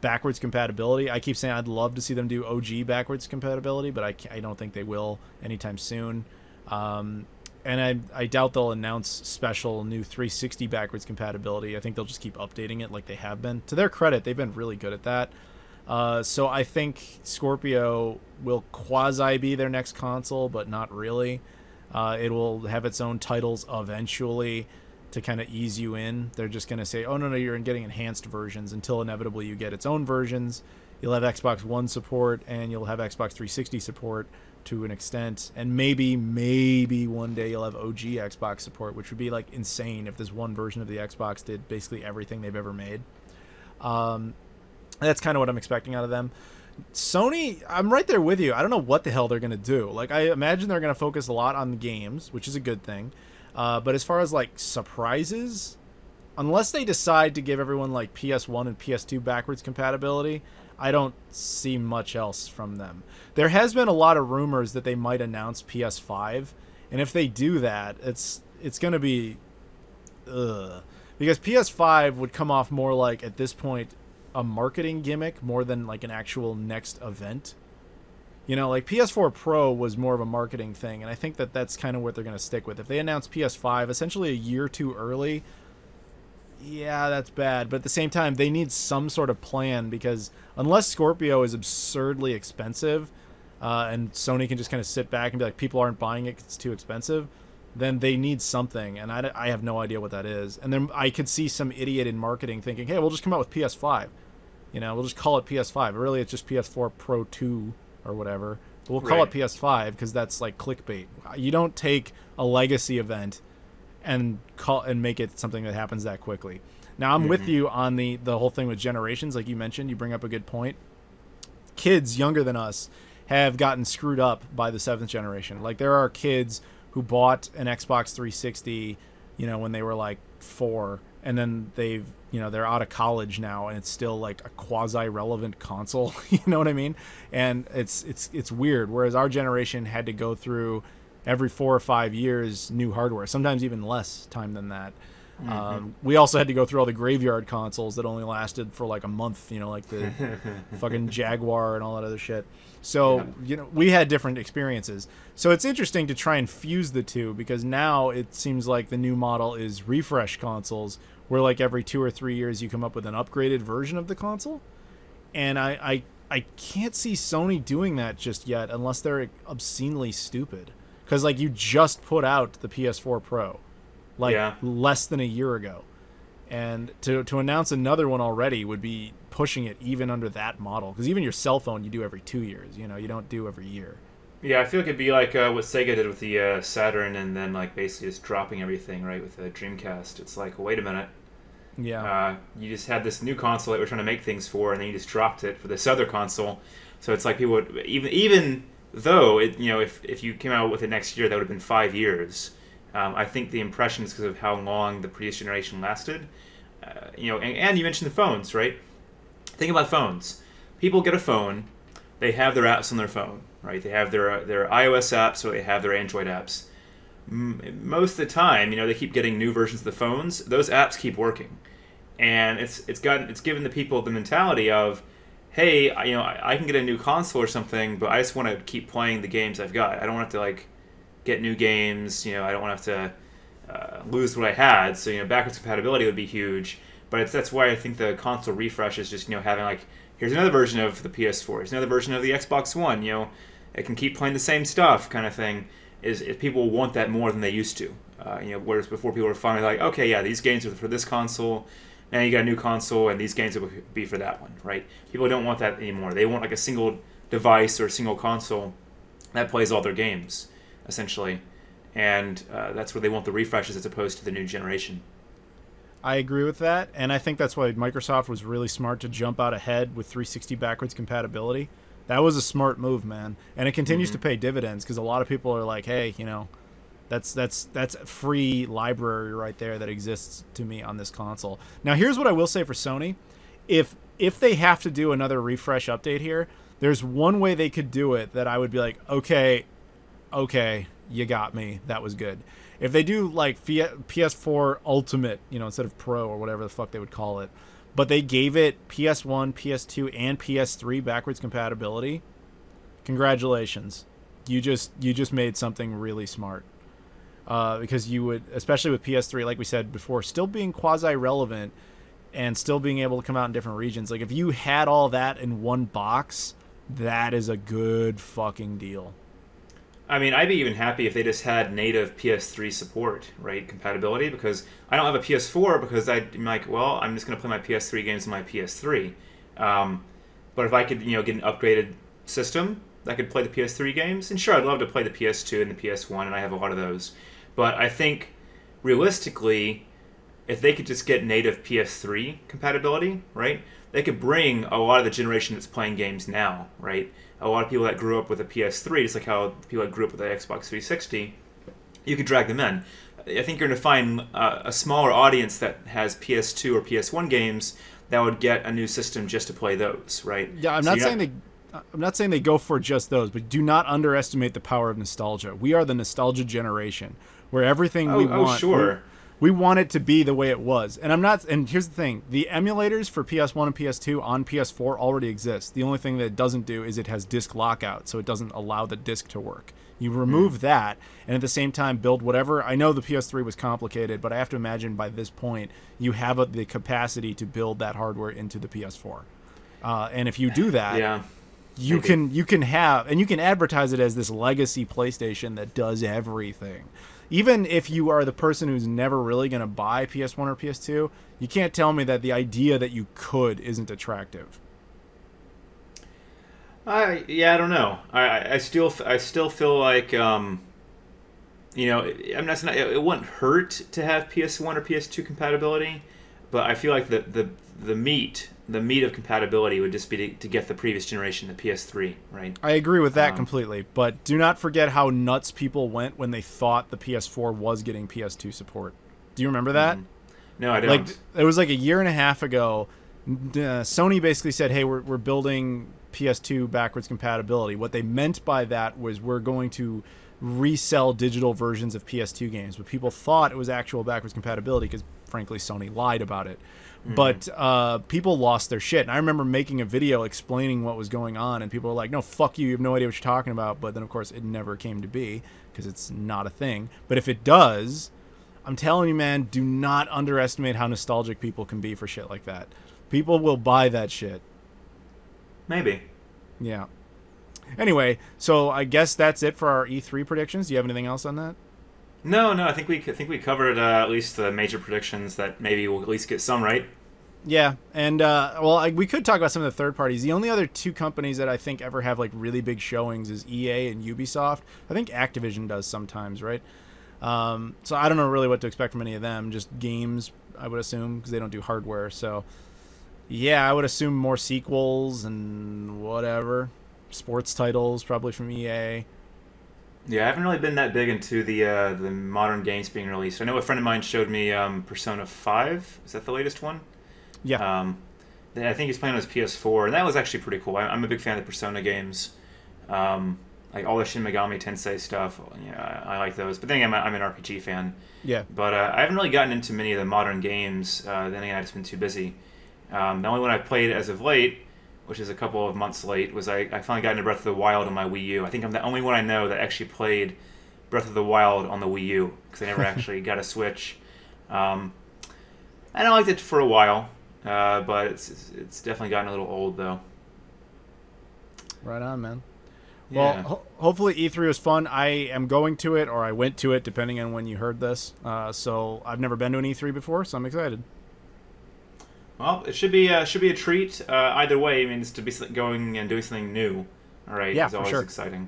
backwards compatibility. I keep saying I'd love to see them do OG backwards compatibility, but I don't think they will anytime soon. And I doubt they'll announce special new 360 backwards compatibility. I think they'll just keep updating it like they have been. To their credit, they've been really good at that. So I think Scorpio will quasi be their next console, but not really. It will have its own titles eventually to kind of ease you in. They're just going to say, oh, no, you're getting enhanced versions until inevitably you get its own versions. You'll have Xbox One support, and you'll have Xbox 360 support to an extent. And maybe one day you'll have OG Xbox support, which would be like insane if this one version of the Xbox did basically everything they've ever made. That's kind of what I'm expecting out of them. Sony, I'm right there with you. I don't know what the hell they're going to do. Like, I imagine they're going to focus a lot on the games, which is a good thing. But as far as, like, surprises, unless they decide to give everyone, like, PS1 and PS2 backwards compatibility, I don't see much else from them. There has been a lot of rumors that they might announce PS5. And if they do that, it's going to be... Because PS5 would come off more like, at this point, a marketing gimmick more than like an actual next event. You know, like PS4 Pro was more of a marketing thing, and I think that that's kind of what they're going to stick with. If they announce PS5 essentially a year too early, yeah, that's bad. But at the same time, they need some sort of plan, because unless Scorpio is absurdly expensive, and Sony can just kind of sit back and be like, people aren't buying it 'cause it's too expensive, then they need something, and I have no idea what that is. And then I could see some idiot in marketing thinking, hey, we'll just come out with PS5. You know, we'll just call it PS5. Really, it's just PS4 Pro 2 or whatever. But we'll call it PS5 because that's like clickbait. You don't take a legacy event and make it something that happens that quickly. Now, I'm with you on the whole thing with generations. Like you mentioned, you bring up a good point. Kids younger than us have gotten screwed up by the 7th generation. Like, there are kids who bought an Xbox 360, you know, when they were like 4, and then they're out of college now, and it's still like a quasi-relevant console. You know what I mean? And it's weird. Whereas our generation had to go through every 4 or 5 years new hardware, sometimes even less time than that. We also had to go through all the graveyard consoles that only lasted for like a month, you know, like the fucking Jaguar and all that other shit. So, you know, we had different experiences. So it's interesting to try and fuse the two, because now it seems like the new model is refresh consoles, where like every 2 or 3 years you come up with an upgraded version of the console. And I can't see Sony doing that just yet, unless they're obscenely stupid. Because like, you just put out the PS4 Pro less than a year ago, and to announce another one already would be pushing it even under that model, because even your cell phone you do every 2 years, you know, you don't do every year. Yeah, I feel like it'd be like what Sega did with the Saturn, and then like basically just dropping everything, right, with the Dreamcast. It's like, wait a minute, you just had this new console that we're trying to make things for, and then you just dropped it for this other console. So it's like people would, even though it, you know, if you came out with it next year, that would have been 5 years. I think the impression is because of how long the previous generation lasted. You know, and you mentioned the phones, right? Think about phones. People get a phone, they have their apps on their phone, right? They have their iOS apps, or they have their Android apps. Most of the time, you know, they keep getting new versions of the phones. Those apps keep working, and it's given the people the mentality of, hey, you know, I can get a new console or something, but I just want to keep playing the games I've got. I don't have to like get new games, you know, I don't want to have to lose what I had. So, you know, backwards compatibility would be huge. But that's why I think the console refresh is just, you know, having like, here's another version of the PS4, here's another version of the Xbox One, you know, it can keep playing the same stuff kind of thing, is people want that more than they used to. You know, whereas before people were finally like, okay, yeah, these games are for this console, now you got a new console, and these games will be for that one, right? People don't want that anymore. They want like a single device or a single console that plays all their games, essentially, and that's where they want the refreshes as opposed to the new generation. I agree with that, and I think that's why Microsoft was really smart to jump out ahead with 360 backwards compatibility. That was a smart move, man, and it continues to pay dividends, because a lot of people are like, hey, you know, that's free library right there that exists to me on this console. Now, here's what I will say for Sony. If they have to do another refresh update here, there's one way they could do it that I would be like, okay, you got me. That was good. If they do like PS4 Ultimate, you know, instead of Pro or whatever the fuck they would call it, but they gave it PS1, PS2, and PS3 backwards compatibility, congratulations. You just made something really smart. Because you would, especially with PS3, like we said before, still being quasi-relevant and still being able to come out in different regions. Like, if you had all that in one box, that is a good fucking deal. I mean, I'd be even happy if they just had native PS3 support, right? Compatibility, because I don't have a PS4, because I'm like, well, I'm just going to play my PS3 games on my PS3. But if I could, you know, get an upgraded system that could play the PS3 games, and sure, I'd love to play the PS2 and the PS1, and I have a lot of those. But I think, realistically, if they could just get native PS3 compatibility, right, they could bring a lot of the generation that's playing games now, right? A lot of people that grew up with a PS3, just like how people that grew up with the Xbox 360, you could drag them in. I think you're going to find a smaller audience that has PS2 or PS1 games that would get a new system just to play those, right? Yeah, I'm not saying they go for just those, but do not underestimate the power of nostalgia. We are the nostalgia generation, where everything we want. Sure. We want it to be the way it was. And I'm not. And here's the thing: the emulators for PS1 and PS2 on PS4 already exist. The only thing that it doesn't do is it has disc lockout, so it doesn't allow the disc to work. You remove that, and at the same time build whatever. I know the PS3 was complicated, but I have to imagine by this point you have the capacity to build that hardware into the PS4. And if you do that, you can have, and you can advertise it as this legacy PlayStation that does everything. Even if you are the person who's never really going to buy PS1 or PS2, you can't tell me that the idea that you could isn't attractive. I don't know. I still feel like it wouldn't hurt to have PS1 or PS2 compatibility, but I feel like the meat of compatibility would just be to get the previous generation, the PS3, right? I agree with that completely, but do not forget how nuts people went when they thought the PS4 was getting PS2 support. Do you remember that? No, I don't. Like, it was like a year and a half ago. Sony basically said, "Hey, we're building PS2 backwards compatibility." What they meant by that was we're going to resell digital versions of PS2 games, but people thought it was actual backwards compatibility because, frankly, Sony lied about it. But people lost their shit. And I remember making a video explaining what was going on, and people were like, "No, fuck you. You have no idea what you're talking about." But then, of course, it never came to be because it's not a thing. But if it does, I'm telling you, man, do not underestimate how nostalgic people can be for shit like that. People will buy that shit. Maybe. Yeah. Anyway, so I guess that's it for our E3 predictions. Do you have anything else on that? No. I think we covered at least the major predictions that maybe we'll at least get some right. Yeah, and we could talk about some of the third parties. The only other two companies that I think ever have like really big showings is EA and Ubisoft. I think Activision does sometimes, right? So I don't know really what to expect from any of them. Just games, I would assume, because they don't do hardware. So yeah, I would assume more sequels and whatever. Sports titles probably from EA. Yeah, I haven't really been that big into the modern games being released. I know a friend of mine showed me Persona 5. Is that the latest one? Yeah. I think he's playing on his PS4, and that was actually pretty cool. I'm a big fan of the Persona games. Like all the Shin Megami Tensei stuff. Yeah, I like those. But then again, I'm an RPG fan. Yeah. But I haven't really gotten into many of the modern games. Then again, I've just been too busy. The only one I've played as of late, which is a couple of months late, was I finally got into Breath of the Wild on my Wii U. I think I'm the only one I know that actually played Breath of the Wild on the Wii U, because I never actually got a Switch. And I liked it for a while, but it's definitely gotten a little old, though. Right on, man. Yeah. Well, hopefully E3 was fun. I am going to it, or I went to it, depending on when you heard this. So I've never been to an E3 before, so I'm excited. Well, it should be a treat either way. I mean, it's to be going and doing something new. All right, yeah, it's always sure. exciting.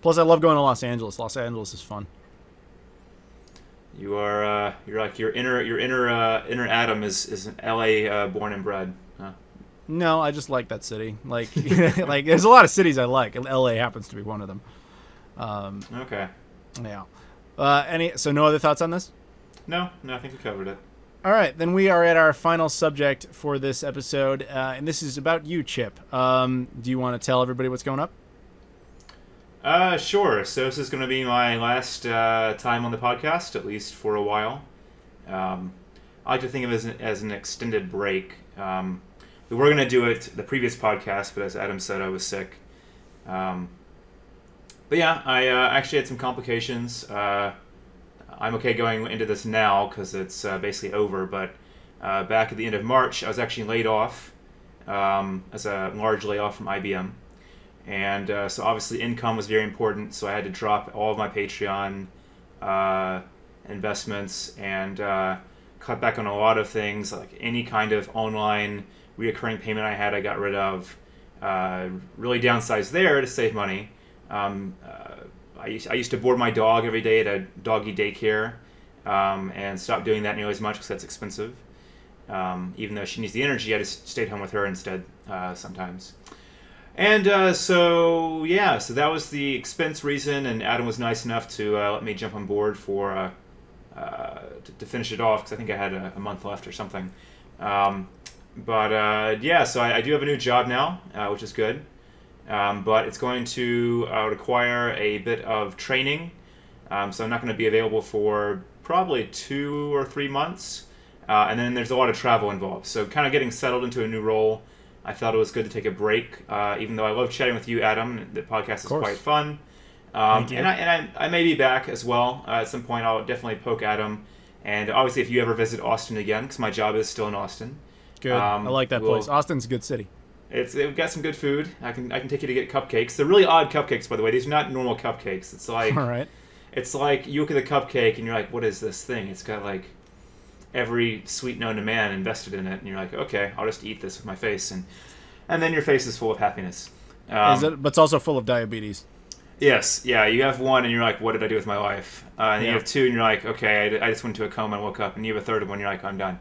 Plus, I love going to Los Angeles. Los Angeles is fun. You're like your inner Adam is L.A. Born and bred. Huh? No, I just like that city. Like, like there's a lot of cities I like, and LA happens to be one of them. Okay. Yeah. So no other thoughts on this? No, I think we covered it. All right, then we are at our final subject for this episode, and this is about you, Chip. Do you want to tell everybody what's going up? Sure. So this is going to be my last time on the podcast, at least for a while. I like to think of it as an extended break. We were going to do it the previous podcast, but as Adam said, I was sick. But yeah, I actually had some complications. I'm okay going into this now because it's basically over, but back at the end of March, I was actually laid off as a large layoff from IBM. And so obviously income was very important, so I had to drop all of my Patreon investments and cut back on a lot of things, like any kind of online reoccurring payment I had, I got rid of. Really downsized there to save money. I used to board my dog every day at a doggy daycare and stopped doing that nearly as much because that's expensive. Even though she needs the energy, I just stayed home with her instead sometimes. And so that was the expense reason, and Adam was nice enough to let me jump on board for to finish it off because I think I had a month left or something. So I do have a new job now, which is good. But it's going to require a bit of training. So I'm not going to be available for probably 2 or 3 months. And then there's a lot of travel involved. So kind of getting settled into a new role, I felt it was good to take a break. Even though I love chatting with you, Adam, the podcast is quite fun. Thank you. And I may be back as well. At some point, I'll definitely poke Adam. And obviously, if you ever visit Austin again, because my job is still in Austin. Good. I like that place. Austin's a good city. We've got some good food. I can take you to get cupcakes. They're really odd cupcakes, by the way. These are not normal cupcakes. It's like all right. It's like you look at the cupcake and you're like, what is this thing? It's got like every sweet known to man invested in it, and you're like, okay, I'll just eat this with my face, and then your face is full of happiness. But it's also full of diabetes. Yes, yeah. You have one, and you're like, what did I do with my life? And you have two, and you're like, okay, I just went into a coma and woke up. And you have a third one, you're like, I'm done.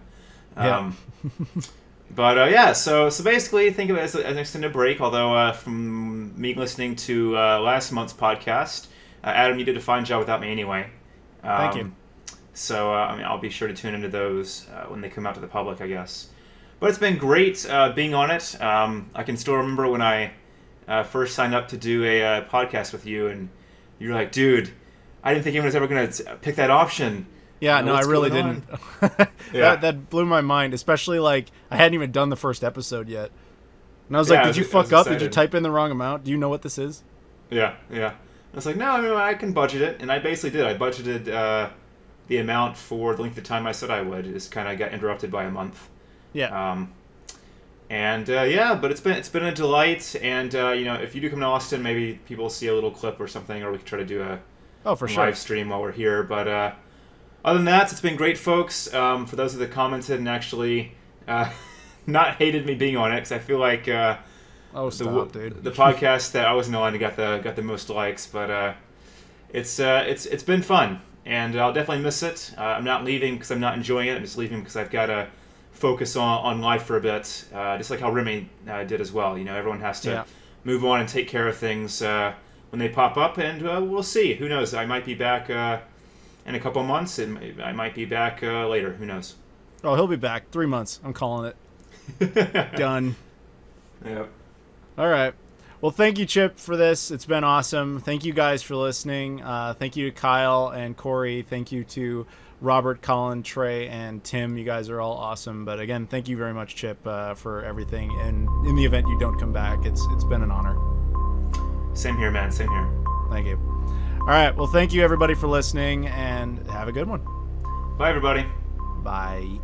But so basically, think of it as an extended break. Although from me listening to last month's podcast, Adam, you did a fine job without me anyway. Thank you. So I'll be sure to tune into those when they come out to the public, I guess. But it's been great being on it. I can still remember when I first signed up to do a podcast with you, and you were like, dude, I didn't think anyone was ever going to pick that option. Yeah, no, I really didn't. That blew my mind, especially like I hadn't even done the first episode yet. And I was like, did you fuck up? Did you type in the wrong amount? Do you know what this is? Yeah. I was like, no, I can budget it. And I basically did. I budgeted the amount for the length of time I said I would. It just kind of got interrupted by a month. Yeah. But it's been a delight. And if you do come to Austin, maybe people will see a little clip or something, or we could try to do a live stream while we're here. But other than that, it's been great, folks. For those that commented and actually not hated me being on it, because I feel like dude. The podcast that I wasn't on got the most likes. But it's been fun, and I'll definitely miss it. I'm not leaving because I'm not enjoying it. I'm just leaving because I've got to focus on life for a bit, just like how Remy did as well. Everyone has to move on and take care of things when they pop up, and we'll see. Who knows? I might be back in a couple of months, and I might be back later. Who knows? Oh, he'll be back. 3 months. I'm calling it. Done. Yep. All right. Well, thank you, Chip, for this. It's been awesome. Thank you guys for listening. Thank you to Kyle and Corey. Thank you to Robert, Colin, Trey, and Tim. You guys are all awesome. But again, thank you very much, Chip, for everything. And in the event you don't come back, it's been an honor. Same here, man. Same here. Thank you. All right. Well, thank you, everybody, for listening, and have a good one. Bye, everybody. Bye.